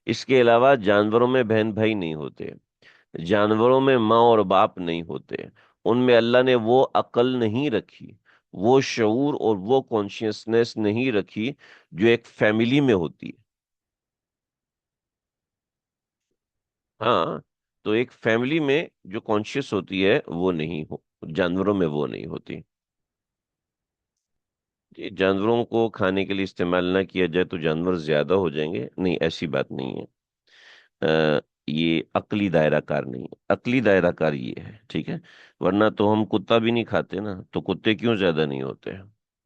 Speaker 1: اس کے علاوہ جانوروں میں بہن بھائی نہیں ہوتے، جانوروں میں ماں اور باپ نہیں ہوتے. ان میں اللہ نے وہ عقل نہیں رکھی، وہ شعور اور وہ کانشیسنیس نہیں رکھی جو ایک فیملی میں ہوتی ہے. ہاں، تو ایک فیملی میں جو کانشیس ہوتی ہے وہ نہیں ہو، جانوروں میں وہ نہیں ہوتی. جانوروں کو کھانے کے لیے استعمال نہ کیا جائے تو جانور زیادہ ہو جائیں گے؟ نہیں، ایسی بات نہیں ہے. یہ عقلی دائرہ کار نہیں ہے، عقلی دائرہ کار یہ ہے. ٹھیک ہے، ورنہ تو ہم کتا بھی نہیں کھاتے نا، تو کتے کیوں زیادہ نہیں ہوتے ہیں؟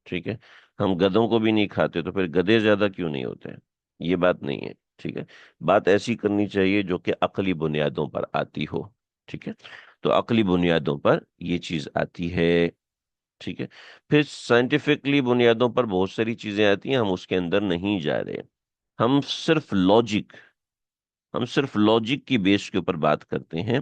Speaker 1: ٹھیک ہے، ہم گدھوں کو بھی نہیں کھاتے تو پھر گدھے زیادہ کیوں نہیں ہوتے ہیں؟ یہ بات نہیں ہے. ٹھیک ہے، بات ایسی کرنی چاہیے جو کہ عقلی بنیادوں پر آتی ہو. ٹھیک ہے، تو عقلی بنیادوں پر یہ چیز آتی ہے. ٹھیک ہے، پھر سائنٹیفکلی بنیادوں پر بہت ساری چیزیں آتی ہیں، ہم اس کے اندر نہیں جا رہے. ہم صرف لاجک ہم صرف لاجک کی بیس کے اوپر بات کرتے ہیں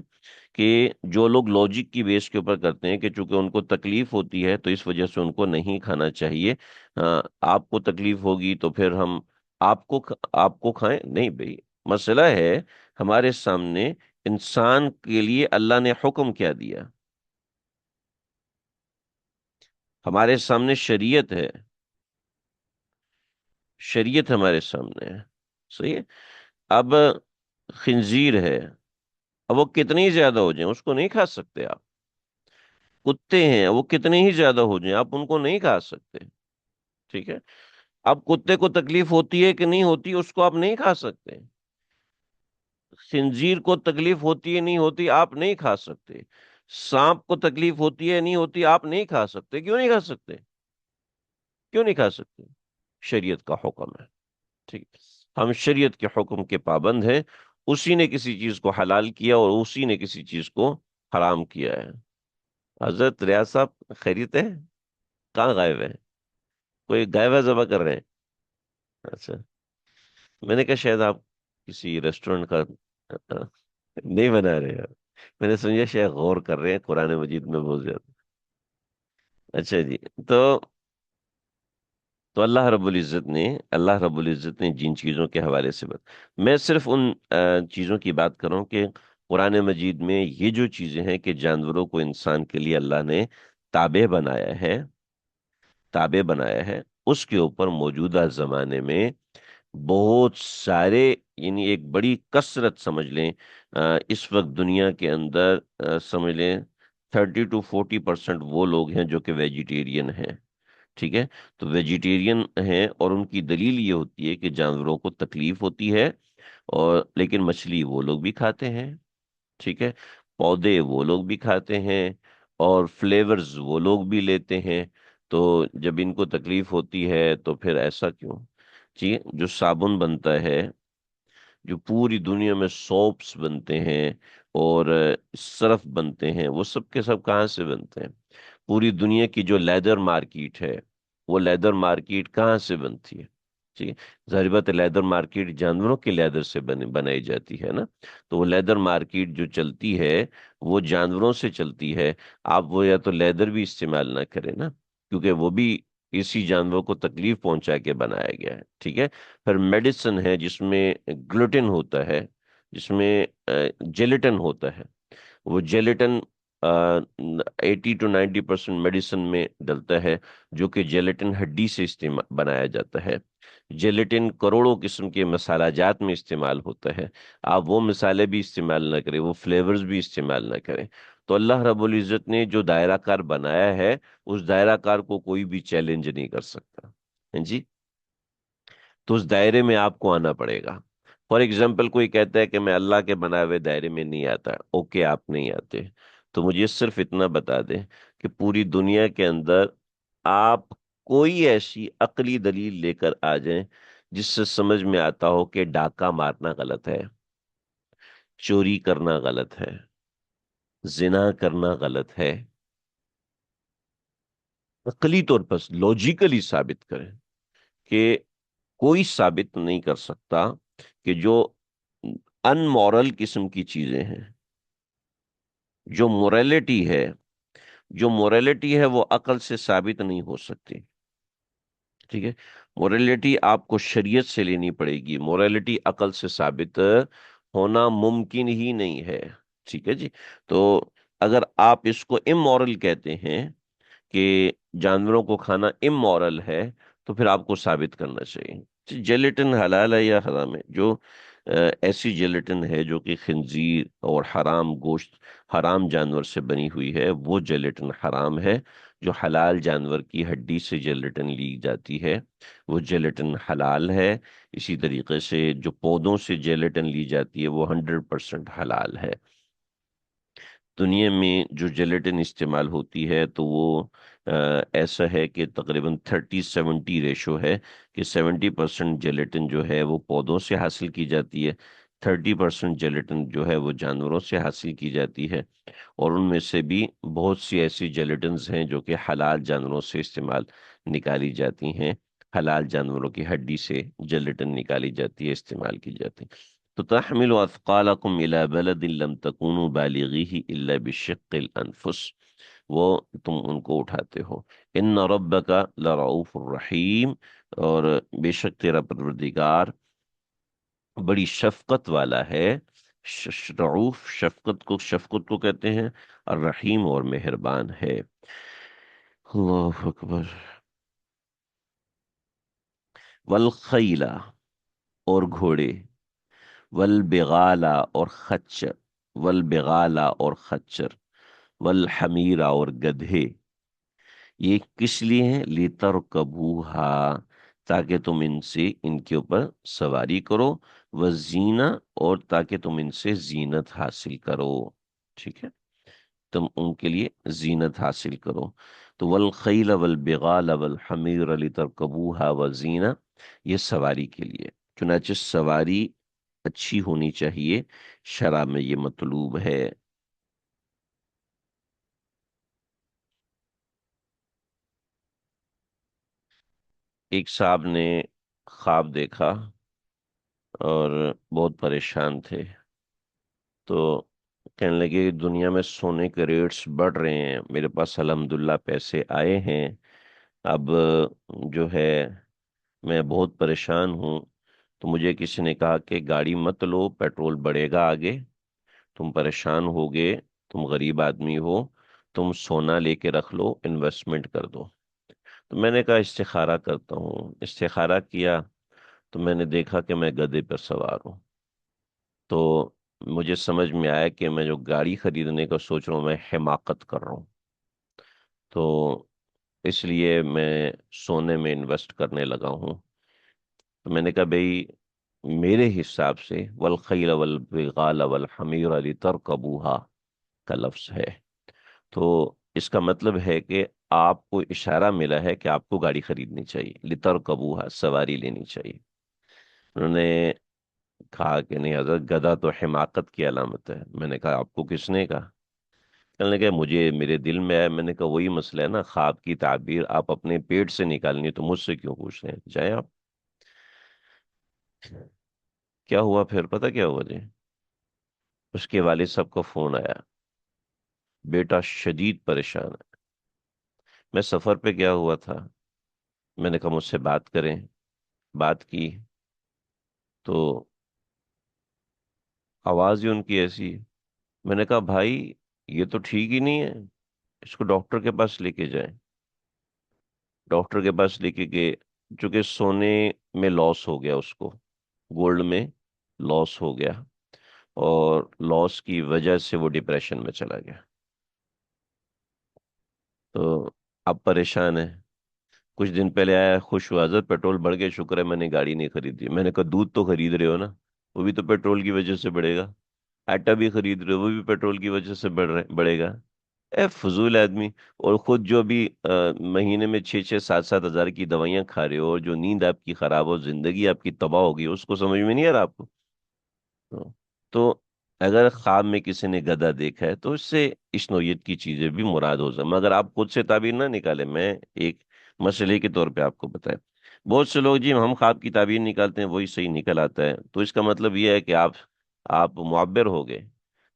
Speaker 1: کہ جو لوگ لاجک کی بیس کے اوپر کرتے ہیں کہ چونکہ ان کو تکلیف ہوتی ہے تو اس وجہ سے ان کو نہیں کھانا چاہیے. آپ کو تکلیف ہوگی تو پھر ہم آپ کو کھائیں؟ نہیں بھائی. مسئلہ ہے ہمارے سامنے انسان کے لیے اللہ نے حکم کیا دیا، ہمارے سامنے شریعت ہے، شریعت ہمارے سامنے ہے. صحیح ہے. اب خنزیر ہے، اب وہ کتنی زیادہ ہو جائیں اس کو نہیں کھا سکتے آپ. کتے ہیں وہ کتنے ہی زیادہ ہو جائیں آپ ان کو نہیں کھا سکتے، ٹھیک ہے؟ اب کتے کو تکلیف ہوتی ہے کہ نہیں ہوتی، اس کو آپ نہیں کھا سکتے۔ خنزیر کو تکلیف ہوتی ہے نہیں ہوتی، آپ نہیں کھا سکتے۔ سانپ کو تکلیف ہوتی ہے نہیں ہوتی، آپ نہیں کھا سکتے۔ کیوں نہیں کھا سکتے؟ کیوں نہیں کھا سکتے؟ شریعت کا حکم ہے، ٹھیک ہے؟ ہم شریعت کے حکم کے پابند ہیں۔ اسی نے کسی چیز کو حلال کیا اور اسی نے کسی چیز کو حرام کیا ہے۔ حضرت ریاض صاحب خیریت ہے؟ کہاں غائب ہے؟ کوئی غائبہ ذبح کر رہے ہیں؟ اچھا، میں نے کہا شاید آپ کسی ریسٹورینٹ کا نہیں بنا رہے ہیں، میں نے سمجھا شاید غور کر رہے ہیں قرآن مجید میں بہت زیادہ۔ اچھا جی، تو تو اللہ رب العزت نے جن چیزوں کے حوالے سے میں صرف ان چیزوں کی بات کروں کہ قرآن مجید میں یہ جو چیزیں ہیں کہ جانوروں کو انسان کے لیے اللہ نے تابع بنایا ہے، تابع بنایا ہے، اس کے اوپر موجودہ زمانے میں بہت سارے، یعنی ایک بڑی کثرت سمجھ لیں، اس وقت دنیا کے اندر سمجھ لیں 30 to 40% وہ لوگ ہیں جو کہ ویجیٹیرین ہیں، ٹھیک ہے؟ تو ویجیٹیرین ہیں اور ان کی دلیل یہ ہوتی ہے کہ جانوروں کو تکلیف ہوتی ہے، اور لیکن مچھلی وہ لوگ بھی کھاتے ہیں، ٹھیک ہے؟ پودے وہ لوگ بھی کھاتے ہیں، اور فلیورز وہ لوگ بھی لیتے ہیں۔ تو جب ان کو تکلیف ہوتی ہے تو پھر ایسا کیوں؟ جی، جو صابن بنتا ہے، جو پوری دنیا میں سوپس بنتے ہیں اور سرف بنتے ہیں، وہ سب کے سب کہاں سے بنتے ہیں؟ پوری دنیا کی جو لیدر مارکیٹ ہے، وہ لیدر مارکیٹ کہاں سے بنتی ہے؟ ٹھیک ہے، ظاہر بات ہے لیدر مارکیٹ جانوروں کے لیدر سے بنائی جاتی ہے نا، تو وہ لیدر مارکیٹ جو چلتی ہے وہ جانوروں سے چلتی ہے۔ آپ وہ یا تو لیدر بھی استعمال نہ کریں نا، کیونکہ وہ بھی اسی جانوروں کو تکلیف پہنچا کے بنایا گیا ہے، ٹھیک ہے؟ پھر میڈیسن ہے جس میں گلوٹن ہوتا ہے، جس میں جیلیٹن ہوتا ہے، وہ جیلیٹن 80 to 90% میڈیسن میں ڈلتا ہے، جو کہ جیلیٹن ہڈی سے استعمال بنایا جاتا ہے۔ جیلیٹن کروڑوں قسم کے مسالہ جات میں استعمال ہوتا ہے، آپ وہ مسالے بھی استعمال نہ کریں، وہ فلیورز بھی استعمال نہ کریں۔ تو اللہ رب العزت نے جو دائرہ کار بنایا ہے، اس دائرہ کار کو کوئی بھی چیلنج نہیں کر سکتا، ہاں جی؟ تو اس دائرے میں آپ کو آنا پڑے گا۔ فار ایگزامپل کوئی کہتا ہے کہ میں اللہ کے بنائے ہوئے دائرے میں نہیں آتا، اوکے، آپ نہیں آتے، تو مجھے صرف اتنا بتا دیں کہ پوری دنیا کے اندر آپ کوئی ایسی عقلی دلیل لے کر آ جائیں جس سے سمجھ میں آتا ہو کہ ڈاکہ مارنا غلط ہے، چوری کرنا غلط ہے، زنا کرنا غلط ہے، عقلی طور پر لوجیکلی ثابت کریں کہ کوئی ثابت نہیں کر سکتا کہ جو ان مورل قسم کی چیزیں ہیں، جو موریلٹی ہے، جو موریلٹی ہے وہ عقل سے ثابت نہیں ہو سکتی، ٹھیک ہے؟ موریلٹی آپ کو شریعت سے لینی پڑے گی، موریلٹی عقل سے ثابت ہونا ممکن ہی نہیں ہے، ٹھیک ہے جی؟ تو اگر آپ اس کو امورل کہتے ہیں کہ جانوروں کو کھانا امورل ہے، تو پھر آپ کو ثابت کرنا چاہیے جیلیٹن حلال ہے یا حرام ہے۔ جو ایسی جیلیٹن ہے جو کہ خنزیر اور حرام گوشت، حرام جانور سے بنی ہوئی ہے، وہ جیلیٹن حرام ہے۔ جو حلال جانور کی ہڈی سے جیلیٹن لی جاتی ہے وہ جیلیٹن حلال ہے۔ اسی طریقے سے جو پودوں سے جیلیٹن لی جاتی ہے وہ 100% حلال ہے۔ دنیا میں جو جیلیٹن استعمال ہوتی ہے تو وہ ایسا ہے کہ تقریباً 30-70 ریشو ہے، کہ 70% جیلیٹن جو ہے وہ پودوں سے حاصل کی جاتی ہے، 30% جیلیٹن جو ہے وہ جانوروں سے حاصل کی جاتی ہے، اور ان میں سے بھی بہت سی ایسی جیلیٹنز ہیں جو کہ حلال جانوروں سے استعمال نکالی جاتی ہیں، حلال جانوروں کی ہڈی سے جیلیٹن نکالی جاتی ہے، استعمال کی جاتی ہے۔ تو تحمل اثقالکم الی بلد لم تکونوا بالغیہ الا بشق الانفس، وہ تم ان کو اٹھاتے ہو۔ ان ربک لرؤوف الرحیم، اور بے شک تیرا پروردگار بڑی شفقت والا ہے۔ رعوف شفقت کو کہتے ہیں، الرحیم اور مہربان ہے۔ اللہ اکبر۔ والخیلا، اور گھوڑے، والبغالا اور خچر، والبغالا اور خچر، والحمیرہ اور گدھے، یہ کس لیے ہیں؟ لِتَرْكَبُوہا، تاکہ تم ان سے ان کے اوپر سواری کرو، وزینہ، اور تاکہ تم ان سے زینت حاصل کرو، ٹھیک ہے، تم ان کے لیے زینت حاصل کرو۔ تو والخیل والبغال والحمیر لترکبوہا وزینہ، یہ سواری کے لیے، چنانچہ سواری اچھی ہونی چاہیے، شرع میں یہ مطلوب ہے۔ ایک صاحب نے خواب دیکھا اور بہت پریشان تھے، تو کہنے لگے دنیا میں سونے کے ریٹس بڑھ رہے ہیں، میرے پاس الحمدللہ پیسے آئے ہیں، اب جو ہے میں بہت پریشان ہوں، تو مجھے کسی نے کہا کہ گاڑی مت لو، پیٹرول بڑھے گا آگے، تم پریشان ہوگے، تم غریب آدمی ہو، تم سونا لے کے رکھ لو، انویسٹمنٹ کر دو۔ تو میں نے کہا استخارہ کرتا ہوں، استخارہ کیا تو میں نے دیکھا کہ میں گدھے پر سوار ہوں، تو مجھے سمجھ میں آیا کہ میں جو گاڑی خریدنے کا سوچ رہا ہوں میں حماقت کر رہا ہوں، تو اس لیے میں سونے میں انویسٹ کرنے لگا ہوں۔ تو میں نے کہا بھئی میرے حساب سے والخیل والبغال والحمیر لترکبوہا کا لفظ ہے، تو اس کا مطلب ہے کہ آپ کو اشارہ ملا ہے کہ آپ کو گاڑی خریدنی چاہیے، لترکبوہا، سواری لینی چاہیے۔ انہوں نے کہا کہ نہیں حضرت، گدھا تو حماقت کی علامت ہے۔ میں نے کہا آپ کو کس نے کہا؟ کہنے لگے مجھے میرے دل میں آیا۔ میں نے کہا وہی مسئلہ ہے نا، خواب کی تعبیر آپ اپنے پیٹ سے نکالنی تو مجھ سے کیوں پوچھ رہے ہیں؟ جائیں آپ۔ کیا ہوا پھر؟ پتہ کیا ہوا جی؟ اس کے والد صاحب کا فون آیا، بیٹا شدید پریشان ہے، میں سفر پہ گیا ہوا تھا، میں نے کہا مجھ سے بات کریں، بات کی تو آواز ہی ان کی ایسی ہے۔ میں نے کہا بھائی یہ تو ٹھیک ہی نہیں ہے، اس کو ڈاکٹر کے پاس لے کے جائیں۔ ڈاکٹر کے پاس لے کے گئے، چونکہ سونے میں لاس ہو گیا، اس کو گولڈ میں لاس ہو گیا، اور لاس کی وجہ سے وہ ڈپریشن میں چلا گیا، تو اب پریشان ہے۔ کچھ دن پہلے آیا، خوش ہوا، حضرت پیٹرول بڑھ گیا، شکر ہے میں نے گاڑی نہیں خریدی۔ میں نے کہا دودھ تو خرید رہے ہو نا، وہ بھی تو پیٹرول کی وجہ سے بڑھے گا، آٹا بھی خرید رہے ہو، وہ بھی پیٹرول کی وجہ سے بڑھے گا۔ اے فضول آدمی! اور خود جو بھی مہینے میں 6,000 7,000 کی دوائیاں کھا رہے ہو، اور جو نیند آپ کی خراب ہو، زندگی آپ کی تباہ ہوگی، اس کو سمجھ میں نہیں آ رہا آپ کو؟ تو اگر خواب میں کسی نے گدھا دیکھا ہے تو اس سے اس نوعیت کی چیزیں بھی مراد ہو سکیں، مگر آپ خود سے تعبیر نہ نکالیں، میں ایک مسئلے کے طور پہ آپ کو بتائیں۔ بہت سے لوگ جی ہم خواب کی تعبیر نکالتے ہیں وہی صحیح نکل آتا ہے، تو اس کا مطلب یہ ہے کہ آپ معبر ہو گئے،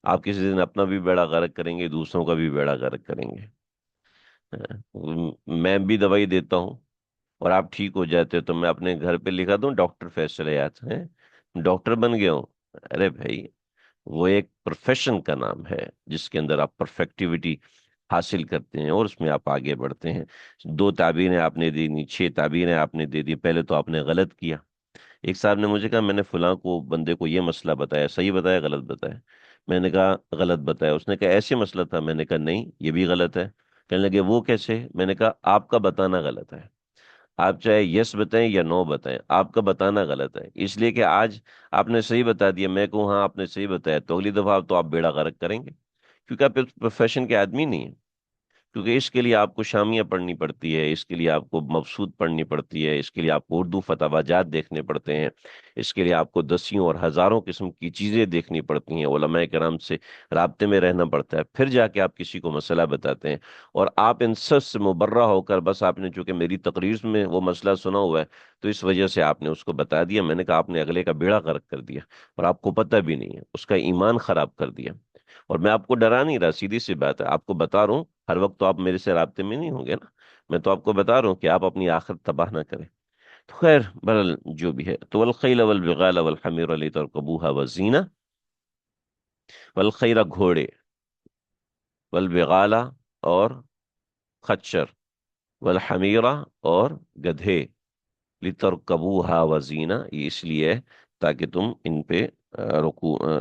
Speaker 1: آپ کسی دن اپنا بھی بیڑا غرق کریں گے، دوسروں کا بھی بیڑا غرق کریں گے۔ میں بھی دوائی دیتا ہوں اور آپ ٹھیک ہو جاتے ہو، تو میں اپنے گھر پہ لکھا دوں ڈاکٹر فیصل حیات ہیں، ڈاکٹر بن گیا ہوں؟ ارے بھائی، وہ ایک پروفیشن کا نام ہے جس کے اندر آپ پرفیکٹیوٹی حاصل کرتے ہیں اور اس میں آپ آگے بڑھتے ہیں۔ 2 تعبیریں آپ نے دی، 6 تعبیریں آپ نے دے دی، پہلے تو آپ نے غلط کیا۔ ایک صاحب نے مجھے کہا میں نے فلاں کو بندے کو یہ مسئلہ بتایا، صحیح بتایا غلط بتایا؟ میں نے کہا غلط بتایا۔ اس نے کہا ایسے مسئلہ تھا؟ میں نے کہا نہیں، یہ بھی غلط ہے۔ کہنے لگے وہ کیسے؟ میں نے کہا آپ کا بتانا غلط ہے، آپ چاہے یس بتائیں یا نو بتائیں، آپ کا بتانا غلط ہے، اس لیے کہ آج آپ نے صحیح بتا دیا، میں کہوں ہاں آپ نے صحیح بتایا، تو اگلی دفعہ تو آپ بیڑا غرق کریں گے، کیونکہ آپ اس پروفیشن کے آدمی نہیں ہیں۔ کیونکہ اس کے لیے آپ کو شامیہ پڑھنی پڑتی ہے، اس کے لیے آپ کو مبسوط پڑھنی پڑتی ہے، اس کے لیے آپ کو اردو فتح جات دیکھنے پڑتے ہیں، اس کے لیے آپ کو دسیوں اور ہزاروں قسم کی چیزیں دیکھنی پڑتی ہیں، علماء کرام سے رابطے میں رہنا پڑتا ہے، پھر جا کے آپ کسی کو مسئلہ بتاتے ہیں۔ اور آپ ان سب سے مبرہ ہو کر، بس آپ نے چونکہ میری تقریر میں وہ مسئلہ سنا ہوا ہے تو اس وجہ سے آپ نے اس کو بتا دیا۔ میں نے کہا آپ نے اگلے کا بیڑا غرق کر دیا، اور آپ کو پتہ بھی نہیں ہے، اس کا ایمان خراب کر دیا۔ اور میں آپ کو ڈرا نہیں رہا، سیدھی سی بات ہے، آپ کو بتا رہا ہوں، ہر وقت تو آپ میرے سے رابطے میں نہیں ہوں گے نا، میں تو آپ کو بتا رہا ہوں کہ آپ اپنی آخرت تباہ نہ کریں۔ تو خیر بہرحال جو بھی ہے، تو والخیل والبغال والحمیر لترکبوها وزینہ، والخیل گھوڑے، والبغال اور خچر، والحمیرہ اور گدھے، لترکبوها وزینہ، یہ اس لیے ہے تاکہ تم ان پہ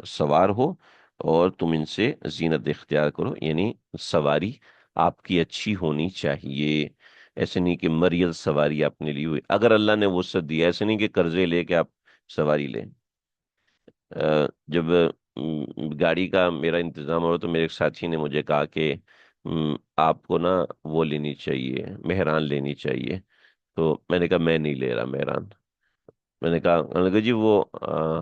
Speaker 1: سوار ہو، اور تم ان سے زینت اختیار کرو، یعنی سواری آپ کی اچھی ہونی چاہیے، ایسے نہیں کہ مریض سواری آپ نے لی ہوئی، اگر اللہ نے وسعت دیا، ایسے نہیں کہ قرضے لے کے آپ سواری لیں۔ جب گاڑی کا میرا انتظام ہو تو میرے ایک ساتھی نے مجھے کہا کہ آپ کو نا وہ لینی چاہیے، مہران لینی چاہیے۔ تو میں نے کہا میں نہیں لے رہا مہران۔ میں نے کہا جی وہ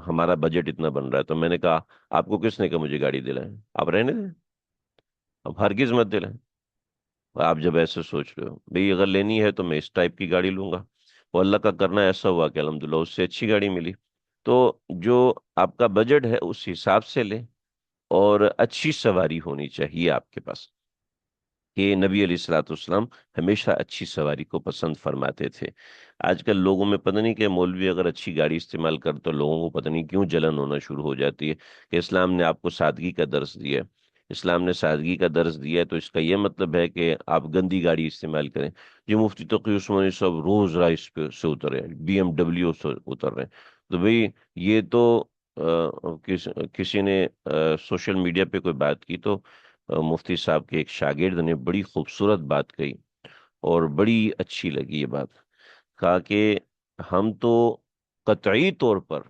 Speaker 1: ہمارا بجٹ اتنا بن رہا ہے۔ تو میں نے کہا آپ کو کس نے کہا مجھے گاڑی دلائیں، آپ رہنے دیں، اب ہرگز مت دلائیں۔ آپ جب ایسے سوچ رہے ہو بھئی اگر لینی ہے تو میں اس ٹائپ کی گاڑی لوں گا، وہ اللہ کا کرنا ایسا ہوا کہ الحمدللہ اس سے اچھی گاڑی ملی۔ تو جو آپ کا بجٹ ہے اس حساب سے لیں، اور اچھی سواری ہونی چاہیے آپ کے پاس، کہ نبی علیہ الصلوۃ والسلام ہمیشہ اچھی سواری کو پسند فرماتے تھے۔ آج کل لوگوں میں پتہ نہیں کہ مولوی اگر اچھی گاڑی استعمال کر تو لوگوں کو پتہ نہیں کیوں جلن ہونا شروع ہو جاتی ہے کہ اسلام نے آپ کو سادگی کا درس دیا ہے۔ اسلام نے سادگی کا درس دیا ہے تو اس کا یہ مطلب ہے کہ آپ گندی گاڑی استعمال کریں؟ جو مفتی تقی عثمانی صاحب روز رائس پہ سے اتر رہے ہیں، بی ایم ڈبلیو سے اتر رہے ہیں، تو بھئی یہ تو کسی نے سوشل میڈیا پہ کوئی بات کی تو مفتی صاحب کے ایک شاگرد نے بڑی خوبصورت بات کہی اور بڑی اچھی لگی یہ بات۔ کہا کہ ہم تو قطعی طور پر،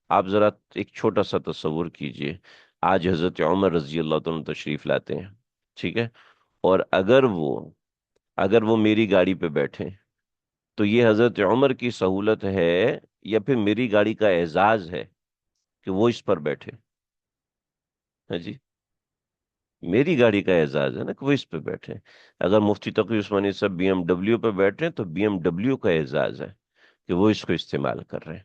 Speaker 1: آپ ذرا ایک چھوٹا سا تصور کیجئے، آج حضرت عمر رضی اللہ تعالیٰ تشریف لاتے ہیں، ٹھیک ہے، اور اگر وہ میری گاڑی پہ بیٹھے تو یہ حضرت عمر کی سہولت ہے یا پھر میری گاڑی کا اعزاز ہے کہ وہ اس پر بیٹھے؟ ہاں جی، میری گاڑی کا اعزاز ہے نا کہ وہ اس پہ بیٹھے۔ اگر مفتی تقی عثمانی صاحب بی ایم ڈبلیو پہ بیٹھ رہے ہیں تو بی ایم ڈبلیو کا اعزاز ہے کہ وہ اس کو استعمال کر رہے ہیں۔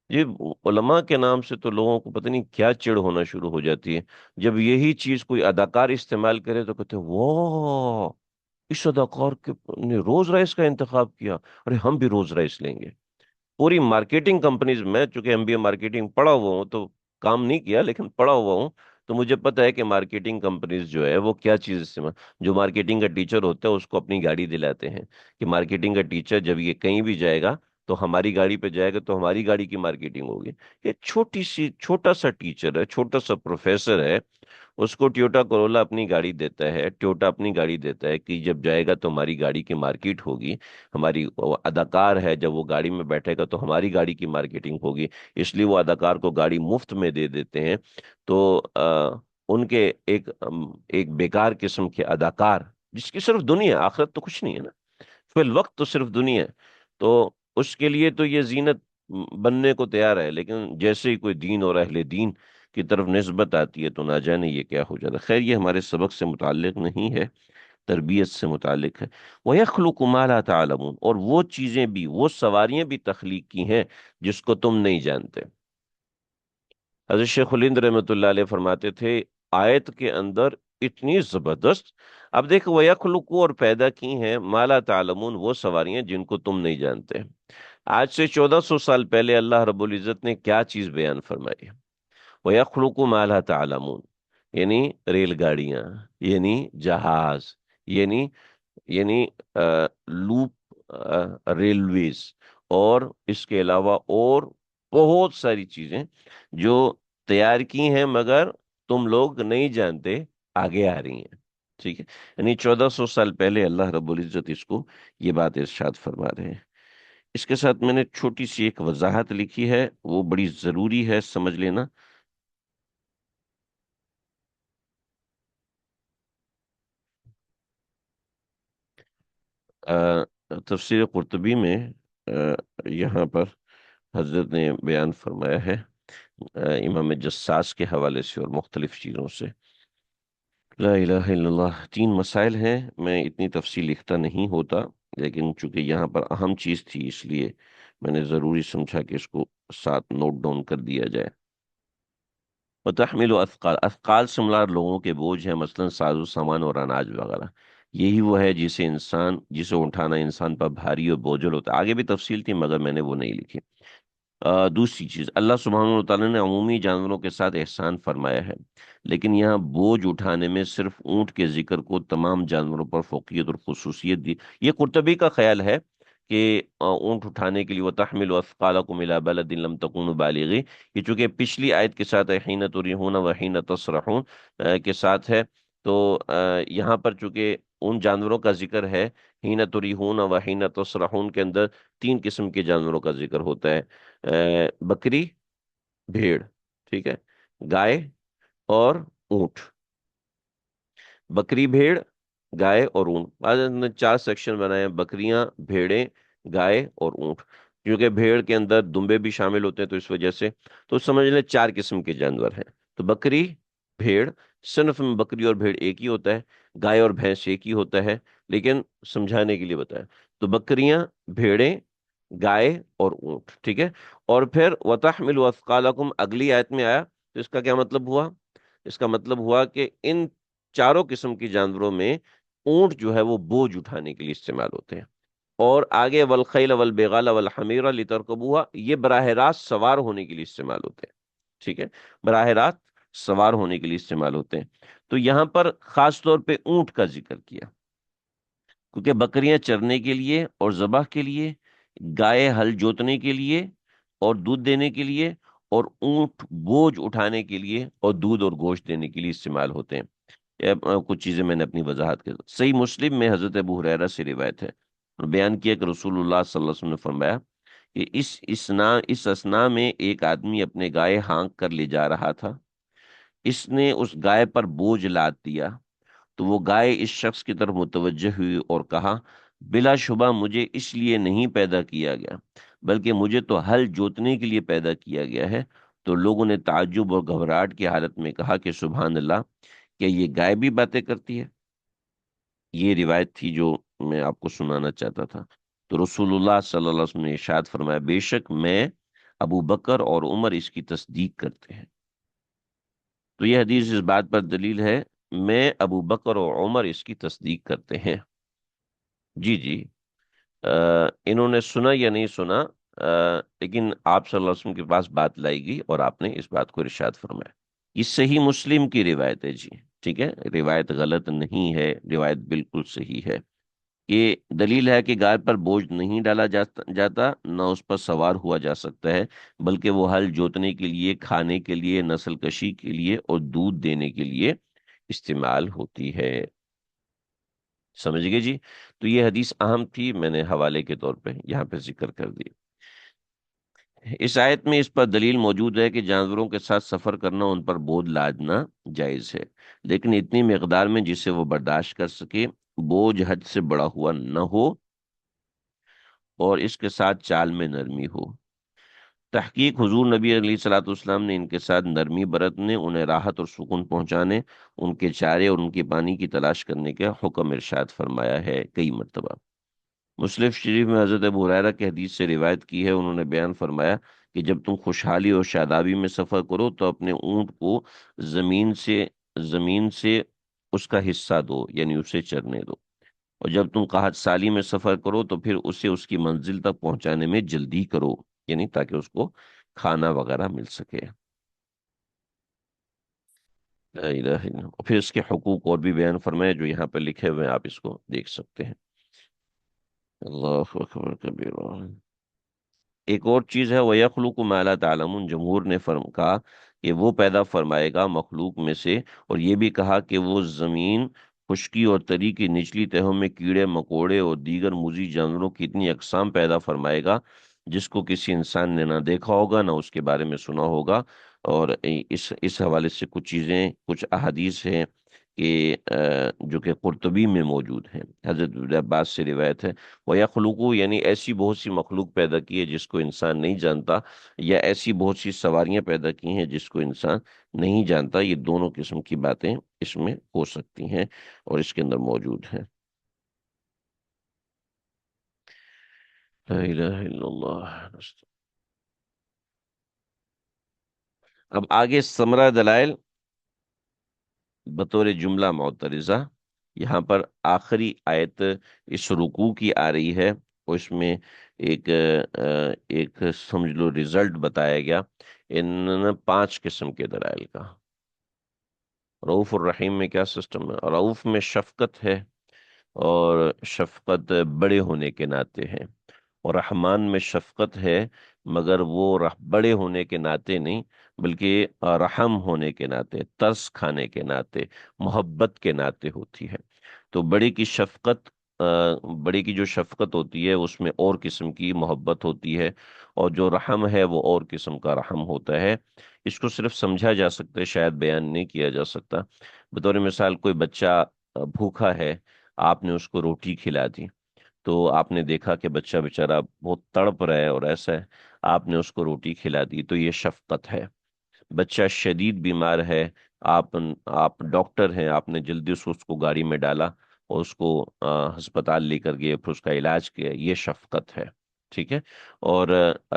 Speaker 1: یہ علماء کے نام سے تو لوگوں کو پتہ نہیں کیا چڑ ہونا شروع ہو جاتی ہے، جب یہی چیز کوئی اداکار استعمال کرے تو کہتے ہیں واہ، اس اداکار نے روز رائس کا انتخاب کیا، ارے ہم بھی روز رائس لیں گے۔ پوری مارکیٹنگ کمپنیز میں، چونکہ ایم بی اے مارکیٹنگ پڑھا ہوا ہوں تو کام نہیں کیا لیکن پڑھا ہوا ہوں، تو مجھے پتا ہے کہ مارکیٹنگ کمپنیز جو ہے وہ کیا چیز استعمال، جو مارکیٹنگ کا ٹیچر ہوتا ہے اس کو اپنی گاڑی دلاتے ہیں کہ مارکیٹنگ کا ٹیچر جب یہ کہیں بھی جائے گا تو ہماری گاڑی پہ جائے گا تو ہماری گاڑی کی مارکیٹنگ ہوگی۔ یہ چھوٹا سا ٹیچر ہے، چھوٹا سا پروفیسر ہے، اس کو ٹویوٹا کرولا اپنی گاڑی دیتا ہے، ٹویوٹا اپنی گاڑی دیتا ہے کہ جب جائے گا تو ہماری گاڑی کی مارکیٹ ہوگی، ہماری وہ اداکار ہے جب وہ گاڑی میں بیٹھے گا تو ہماری گاڑی کی مارکیٹنگ ہوگی، اس لیے وہ اداکار کو گاڑی مفت میں دے دیتے ہیں۔ تو ان کے ایک بیکار قسم کے اداکار، جس کی صرف دنیا، آخرت تو کچھ نہیں ہے نا، فی الوقت تو صرف دنیا ہے، تو اس کے لیے تو یہ زینت بننے کو تیار ہے، لیکن جیسے ہی کوئی دین اور اہل دین کی طرف نسبت آتی ہے تو نہ جانے یہ کیا ہو جاتا ہے۔ خیر یہ ہمارے سبق سے متعلق نہیں ہے، تربیت سے متعلق ہے۔ وَيَخْلُقُ مَا لَا تَعْلَمُونَ، اور وہ چیزیں بھی، وہ سواریاں بھی تخلیق کی ہیں جس کو تم نہیں جانتے۔ حضرت شیخ الہند رحمۃ اللہ علیہ فرماتے تھے آیت کے اندر اتنی زبردست، اب دیکھو وَيَخْلُقُ، اور پیدا کی ہیں، مَا لَا تَعْلَمُونَ، وہ سواریاں جن کو تم نہیں جانتے۔ آج سے 1400 سال پہلے اللہ رب العزت نے کیا چیز بیان فرمائی؟ وَيَخْلُقُ مَا لَا تَعْلَمُونَ، یعنی ریل گاڑیاں، یعنی جہاز، یعنی یعنی لوپ ریلویز، اور اس کے علاوہ اور بہت ساری چیزیں جو تیار کی ہیں مگر تم لوگ نہیں جانتے، آگے آ رہی ہیں، ٹھیک ہے۔ یعنی 1400 سال پہلے اللہ رب العزت اس کو یہ بات ارشاد فرما رہے ہیں۔ اس کے ساتھ میں نے چھوٹی سی ایک وضاحت لکھی ہے، وہ بڑی ضروری ہے، سمجھ لینا۔ تفسیر قرطبی میں یہاں پر حضرت نے بیان فرمایا ہے امام جساس کے حوالے سے اور مختلف چیزوں سے۔ لا الہ الا اللہ، 3 مسائل ہیں، میں اتنی تفصیل لکھتا نہیں ہوتا، لیکن چونکہ یہاں پر اہم چیز تھی اس لیے میں نے ضروری سمجھا کہ اس کو ساتھ نوٹ ڈاؤن کر دیا جائے۔ وتحمل اثقال، اثقال سے مراد لوگوں کے بوجھ ہیں، مثلا ساز و سامان اور اناج وغیرہ، یہی وہ ہے جسے اٹھانا انسان پر بھاری اور بوجھل ہوتا ہے۔ آگے بھی تفصیل تھی مگر میں نے وہ نہیں لکھی۔ دوسری چیز، اللہ سبحانہ و تعالیٰ نے عمومی جانوروں کے ساتھ احسان فرمایا ہے، لیکن یہاں بوجھ اٹھانے میں صرف اونٹ کے ذکر کو تمام جانوروں پر فوقیت اور خصوصیت دی۔ یہ قرطبی کا خیال ہے کہ اونٹ اٹھانے کے لیے وَتَحْمِلُ أَثْقَالَكُمْ إِلَى بَلَدٍ لَمْ تَكُونُوا بَالِغِيهِ، یہ چونکہ پچھلی آیت کے ساتھ ہے حِینَ تُرِیحُونَ وَحِینَ تَصْرَحُونَ کے ساتھ ہے، تو یہاں پر چونکہ ان جانوروں کا ذکر ہے، حِینَ تُرِیحُونَ وَحِینَ تَصْرَحُونَ کے اندر تین قسم کے جانوروں کا ذکر ہوتا ہے، بکری، بھیڑ، ٹھیک ہے، گائے اور اونٹ۔ بکری، بھیڑ، گائے اور اونٹ، بعض نے چار سیکشن بنائے ہیں: بکریاں، بھیڑیں، گائے اور اونٹ۔ کیونکہ بھیڑ کے اندر دمبے بھی شامل ہوتے ہیں تو اس وجہ سے تو سمجھ لیں چار قسم کے جانور ہیں۔ تو بکری، بھیڑ، صنف میں بکری اور بھیڑ ایک ہی ہوتا ہے، گائے اور بھینس ایک ہی ہوتا ہے، لیکن سمجھانے کے لیے بتایا تو بکریاں، بھیڑیں، گائے اور اونٹ، ٹھیک ہے۔ اور پھر وَتَحْمِلُ أَثْقَالَكُمْ اگلی آیت میں آیا، تو اس کا کیا مطلب ہوا؟ اس کا مطلب ہوا کہ ان چاروں قسم کی جانوروں میں اونٹ جو ہے وہ بوجھ اٹھانے کے لیے استعمال ہوتے ہیں، اور آگے والخیل والبغال والحمیر لترکبوها یہ براہ راست سوار ہونے کے لیے استعمال ہوتے ہیں، ٹھیک ہے، براہ راست سوار ہونے کے لیے استعمال ہوتے ہیں۔ تو یہاں پر خاص طور پہ اونٹ کا ذکر کیا، کیونکہ بکریاں چرنے کے لیے اور ذبح کے لیے، گائے ہل جوتنے کے لیے اور دودھ دینے کے لیے، اور اونٹ بوجھ اٹھانے کے لیے اور دودھ اور گوشت دینے کے لیے استعمال ہوتے ہیں۔ کچھ چیزیں میں نے اپنی وضاحت کے صحیح مسلم میں حضرت ابو ہریرہ سے روایت ہے، اور بیان کیا کہ رسول اللہ صلی اللہ علیہ وسلم نے فرمایا کہ اس اسنا میں ایک آدمی اپنے گائے ہانک کر لے جا رہا تھا، اس نے اس گائے پر بوجھ لاد دیا، تو وہ گائے اس شخص کی طرف متوجہ ہوئی اور کہا: بلا شبہ مجھے اس لیے نہیں پیدا کیا گیا، بلکہ مجھے تو ہل جوتنے کے لیے پیدا کیا گیا ہے۔ تو لوگوں نے تعجب اور گھبراہٹ کی حالت میں کہا کہ سبحان اللہ، کیا یہ گائے بھی باتیں کرتی ہے؟ یہ روایت تھی جو میں آپ کو سنانا چاہتا تھا۔ تو رسول اللہ صلی اللہ علیہ وسلم نے ارشاد فرمایا: بے شک میں، ابو بکر اور عمر اس کی تصدیق کرتے ہیں۔ تو یہ حدیث اس بات پر دلیل ہے، میں، ابو بکر اور عمر اس کی تصدیق کرتے ہیں۔ جی جی، انہوں نے سنا یا نہیں سنا، لیکن آپ صلی اللہ علیہ وسلم کے پاس بات لائی گئی اور آپ نے اس بات کو ارشاد فرمایا۔ یہ صحیح مسلم کی روایت ہے جی، ٹھیک ہے، روایت غلط نہیں ہے، روایت بالکل صحیح ہے۔ یہ دلیل ہے کہ گائے پر بوجھ نہیں ڈالا جاتا، نہ اس پر سوار ہوا جا سکتا ہے، بلکہ وہ ہل جوتنے کے لیے، کھانے کے لیے، نسل کشی کے لیے اور دودھ دینے کے لیے استعمال ہوتی ہے۔ سمجھ گئے جی؟ تو یہ حدیث اہم تھی، میں نے حوالے کے طور پہ یہاں پہ ذکر کر دی۔ اس آیت میں اس پر دلیل موجود ہے کہ جانوروں کے ساتھ سفر کرنا، ان پر بوجھ لادنا جائز ہے، لیکن اتنی مقدار میں جسے وہ برداشت کر سکے، بوجھ حد سے بڑا ہوا نہ ہو، اور اس کے ساتھ چال میں نرمی ہو۔ تحقیق حضور نبی علیہ الصلوۃ والسلام نے ان کے ساتھ نرمی برتنے، انہیں راحت اور سکون پہنچانے، ان کے چارے اور ان کے پانی کی تلاش کرنے کا حکم ارشاد فرمایا ہے کئی مرتبہ۔ مسلم شریف میں حضرت ابو ہریرہ کی حدیث سے روایت کی ہے، انہوں نے بیان فرمایا کہ جب تم خوشحالی اور شادابی میں سفر کرو تو اپنے اونٹ کو زمین سے اس کا حصہ دو، یعنی اسے چرنے دو، اور جب تم قحط سالی میں سفر کرو تو پھر اسے اس کی منزل تک پہنچانے میں جلدی کرو، یعنی تاکہ اس کو کھانا وغیرہ مل سکے۔ لا الہ الا اللہ۔ اور پھر اس کے حقوق اور بھی بیان فرمائے جو یہاں پہ لکھے ہوئے ہیں، آپ اس کو دیکھ سکتے ہیں۔ اللہ اکبر کبیرہ۔ ایک اور چیز ہے، وَيَخْلُقُ مَا لَا تَعْلَمُونَ، جمہور نے کہا کہ وہ پیدا فرمائے گا مخلوق میں سے، اور یہ بھی کہا کہ وہ زمین، خشکی اور تری کی نچلی تہوں میں کیڑے مکوڑے اور دیگر موذی جانوروں کی اتنی اقسام پیدا فرمائے گا جس کو کسی انسان نے نہ دیکھا ہوگا نہ اس کے بارے میں سنا ہوگا۔ اور اس حوالے سے کچھ چیزیں، کچھ احادیث ہیں کہ جو کہ قرطبی میں موجود ہیں، حضرت ابن عباس سے روایت ہے، وَيَخْلُقُ یعنی ایسی بہت سی مخلوق پیدا کی ہے جس کو انسان نہیں جانتا، یا ایسی بہت سی سواریاں پیدا کی ہیں جس کو انسان نہیں جانتا۔ یہ دونوں قسم کی باتیں اس میں ہو سکتی ہیں اور اس کے اندر موجود ہیں۔ لا الہ الا اللہ۔ اب آگے ثمرہ دلائل بطور جملہ معترضہ، یہاں پر آخری آیت اس رکوع کی آ رہی ہے، اور اس میں ایک سمجھ لو ریزلٹ بتایا گیا ان 5 قسم کے دلائل کا۔ رؤوف الرحیم میں کیا سسٹم ہے؟ رؤوف میں شفقت ہے، اور شفقت بڑے ہونے کے ناطے ہے، اور رحمان میں شفقت ہے، مگر وہ بڑے ہونے کے ناطے نہیں، بلکہ رحم ہونے کے ناطے، ترس کھانے کے ناطے، محبت کے ناطے ہوتی ہے۔ تو بڑے کی شفقت، بڑے کی جو شفقت ہوتی ہے اس میں اور قسم کی محبت ہوتی ہے، اور جو رحم ہے وہ اور قسم کا رحم ہوتا ہے۔ اس کو صرف سمجھا جا سکتا ہے، شاید بیان نہیں کیا جا سکتا۔ بطور مثال کوئی بچہ بھوکا ہے، آپ نے اس کو روٹی کھلا دی، تو آپ نے دیکھا کہ بچہ بیچارہ بہت تڑپ رہا ہے اور ایسا ہے، آپ نے اس کو روٹی کھلا دی، تو یہ شفقت ہے۔ بچہ شدید بیمار ہے، آپ آپ ڈاکٹر ہیں، آپ نے جلدی سے اس کو گاڑی میں ڈالا اور اس کو ہسپتال لے کر گئے، پھر اس کا علاج کیا، یہ شفقت ہے۔ ٹھیک ہے۔ اور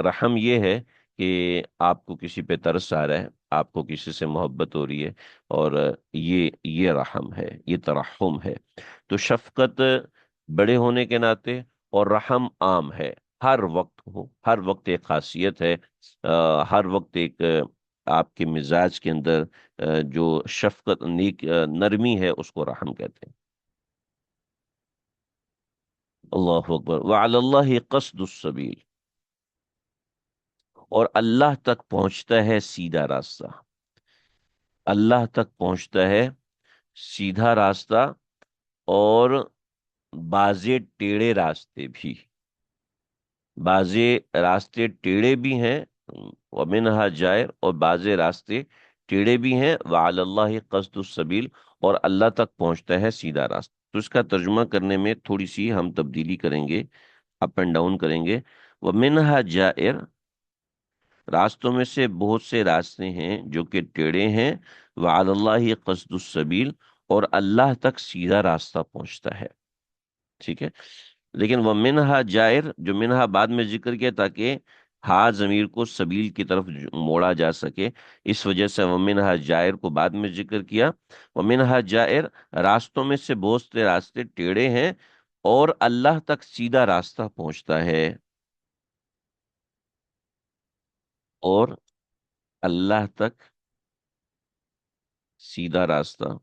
Speaker 1: رحم یہ ہے کہ آپ کو کسی پہ ترس آ رہا ہے، آپ کو کسی سے محبت ہو رہی ہے، اور یہ رحم ہے، یہ ترحم ہے۔ تو شفقت بڑے ہونے کے ناطے، اور رحم عام ہے، ہر وقت ہو، ہر وقت ایک خاصیت ہے، ہر وقت ایک آپ کے مزاج کے اندر جو شفقت، نیک نرمی ہے، اس کو رحم کہتے ہیں۔ اللہ اکبر، وعلی اللہ قصد السبیل، اور اللہ تک پہنچتا ہے سیدھا راستہ، اللہ تک پہنچتا ہے سیدھا راستہ، اور بازے ٹیڑھے راستے بھی، بازے راستے ٹیڑھے بھی ہیں، ومنہا جائر، اور بازے راستے ٹیڑھے بھی ہیں، وعلی اللہ قصد السبیل، اور اللہ تک پہنچتا ہے سیدھا راستہ۔ تو اس کا ترجمہ کرنے میں تھوڑی سی ہم تبدیلی کریں گے، اپ اینڈ ڈاؤن کریں گے۔ ومنہا جائر، راستوں میں سے بہت سے راستے ہیں جو کہ ٹیڑھے ہیں، وعلی اللہ قصد السبیل، اور اللہ تک سیدھا راستہ پہنچتا ہے۔ ٹھیک ہے۔ لیکن وہ منہا جائر، جو منہا بعد میں ذکر کیا تاکہ ہا ضمیر کو سبیل کی طرف موڑا جا سکے، اس وجہ سے وہ منہا جائر کو بعد میں ذکر کیا۔ وہ منہا جائر، راستوں میں سے بہت سے راستے ٹیڑھے ہیں، اور اللہ تک سیدھا راستہ پہنچتا ہے، اور اللہ تک سیدھا راستہ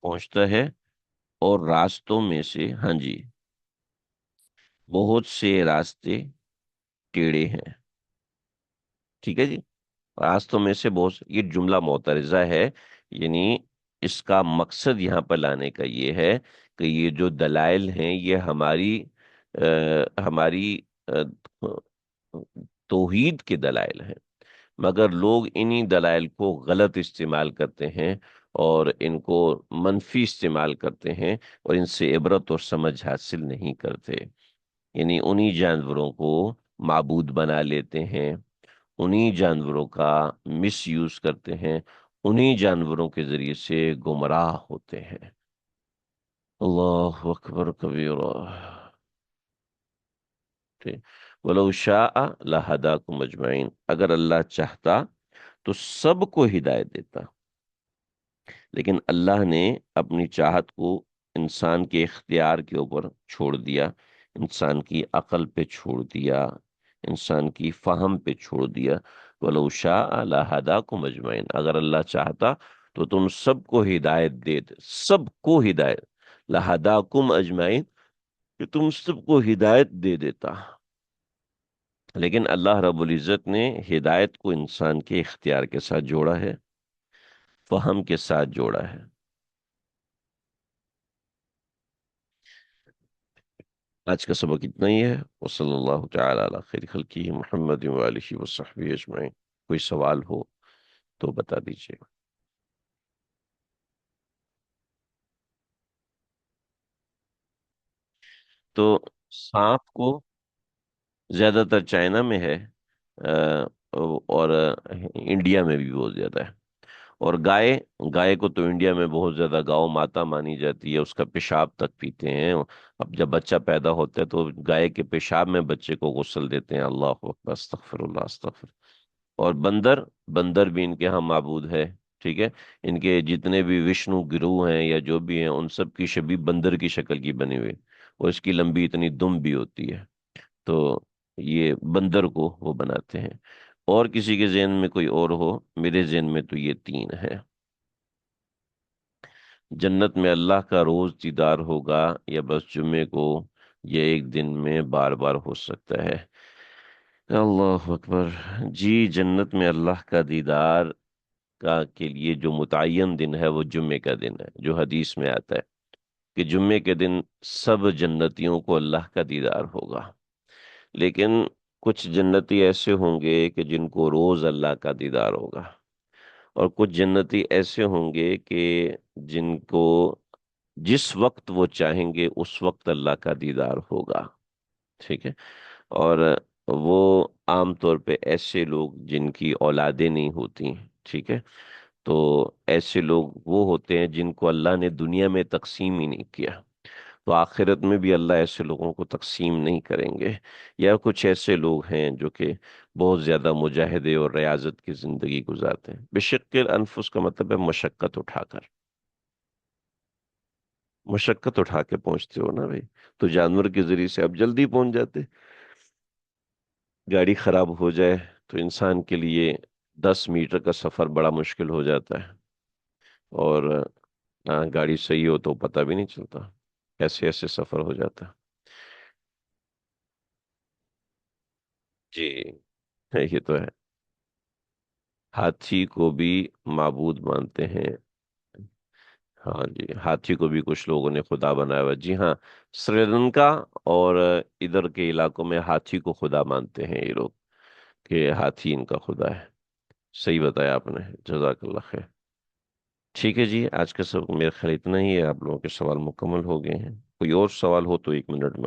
Speaker 1: پہنچتا ہے، اور راستوں میں سے، ہاں جی، بہت سے راستے ٹیڑھے ہیں۔ ٹھیک ہے جی، راستوں میں سے بہت یہ جملہ معترضہ ہے، یعنی اس کا مقصد یہاں پر لانے کا یہ ہے کہ یہ جو دلائل ہیں یہ ہماری آ، توحید کے دلائل ہیں، مگر لوگ انہی دلائل کو غلط استعمال کرتے ہیں، اور ان کو منفی استعمال کرتے ہیں، اور ان سے عبرت اور سمجھ حاصل نہیں کرتے، یعنی انہی جانوروں کو معبود بنا لیتے ہیں، انہی جانوروں کا مس یوز کرتے ہیں، انہی جانوروں کے ذریعے سے گمراہ ہوتے ہیں۔ اللہ اکبر کبیرہ۔ ٹھیک۔ وَلَوْ شَاءَ لَهَدَاكُمْ أَجْمَعِينَ، اگر اللہ چاہتا تو سب کو ہدایت دیتا، لیکن اللہ نے اپنی چاہت کو انسان کے اختیار کے اوپر چھوڑ دیا، انسان کی عقل پہ چھوڑ دیا، انسان کی فہم پہ چھوڑ دیا۔ وَلَوْ شَاءَ لَهَدَاكُمْ أَجْمَعِينَ، اگر اللہ چاہتا تو تم سب کو ہدایت سب کو ہدایت، لَهَدَاكُمْ أَجْمَعِينَ، کہ تم سب کو ہدایت دے دیتا، لیکن اللہ رب العزت نے ہدایت کو انسان کے اختیار کے ساتھ جوڑا ہے، فہم کے ساتھ جوڑا ہے۔ آج کا سبق اتنا ہی ہے، وصلی اللہ تعالی علی خیر خلقہ محمد وآلہ وصحبہ اجمعین۔ کوئی سوال ہو تو بتا دیجیے۔ تو سانپ کو زیادہ تر چائنا میں ہے، اور انڈیا میں بھی بہت زیادہ ہے، اور گائے کو تو انڈیا میں بہت زیادہ گاؤ ماتا مانی جاتی ہے، اس کا پیشاب تک پیتے ہیں۔ اب جب بچہ پیدا ہوتا ہے تو گائے کے پیشاب میں بچے کو غسل دیتے ہیں۔ اللہ اکبر، استغفر اللہ، استغفر۔ اور بندر بھی ان کے ہاں معبود ہے۔ ٹھیک ہے۔ ان کے جتنے بھی وشنو گروہ ہیں یا جو بھی ہیں، ان سب کی شبیہ بندر کی شکل کی بنی ہوئی، اور اس کی لمبی اتنی دم بھی ہوتی ہے، تو یہ بندر کو وہ بناتے ہیں۔ اور کسی کے ذہن میں کوئی اور ہو، میرے ذہن میں تو یہ تین ہے۔ جنت میں اللہ کا روز دیدار ہوگا، یا بس جمعے کو یہ ایک دن میں بار بار ہو سکتا ہے۔ اللہ اکبر۔ جی، جنت میں اللہ کا دیدار کے لیے جو متعین دن ہے وہ جمعے کا دن ہے، جو حدیث میں آتا ہے کہ جمعے کے دن سب جنتیوں کو اللہ کا دیدار ہوگا۔ لیکن کچھ جنتی ایسے ہوں گے کہ جن کو روز اللہ کا دیدار ہوگا، اور کچھ جنتی ایسے ہوں گے کہ جن کو جس وقت وہ چاہیں گے اس وقت اللہ کا دیدار ہوگا۔ ٹھیک ہے۔ اور وہ عام طور پہ ایسے لوگ جن کی اولادیں نہیں ہوتی، ٹھیک ہے، تو ایسے لوگ وہ ہوتے ہیں جن کو اللہ نے دنیا میں تقسیم ہی نہیں کیا، تو آخرت میں بھی اللہ ایسے لوگوں کو تقسیم نہیں کریں گے۔ یا کچھ ایسے لوگ ہیں جو کہ بہت زیادہ مجاہدے اور ریاضت کی زندگی گزارتے ہیں۔ بشق الانفس کا مطلب ہے مشقت اٹھا کر، مشقت اٹھا کے پہنچتے ہو نا بھائی، تو جانور کے ذریعے سے اب جلدی پہنچ جاتے۔ گاڑی خراب ہو جائے تو انسان کے لیے 10 میٹر کا سفر بڑا مشکل ہو جاتا ہے، اور گاڑی صحیح ہو تو پتہ بھی نہیں چلتا، ایسے ایسے سفر ہو جاتا۔ جی، یہ تو ہے۔ ہاتھی کو بھی معبود مانتے ہیں؟ ہاں جی، ہاتھی کو بھی کچھ لوگوں نے خدا بنایا ہوا ہے۔ جی ہاں، سری لنکا اور ادھر کے علاقوں میں ہاتھی کو خدا مانتے ہیں یہ لوگ، کہ ہاتھی ان کا خدا ہے۔ صحیح بتایا آپ نے، جزاک اللہ خیر۔ ٹھیک ہے جی، آج کا سب میرے خیال اتنا ہی ہے، آپ لوگوں کے سوال مکمل ہو گئے ہیں، کوئی اور سوال ہو تو 1 منٹ میں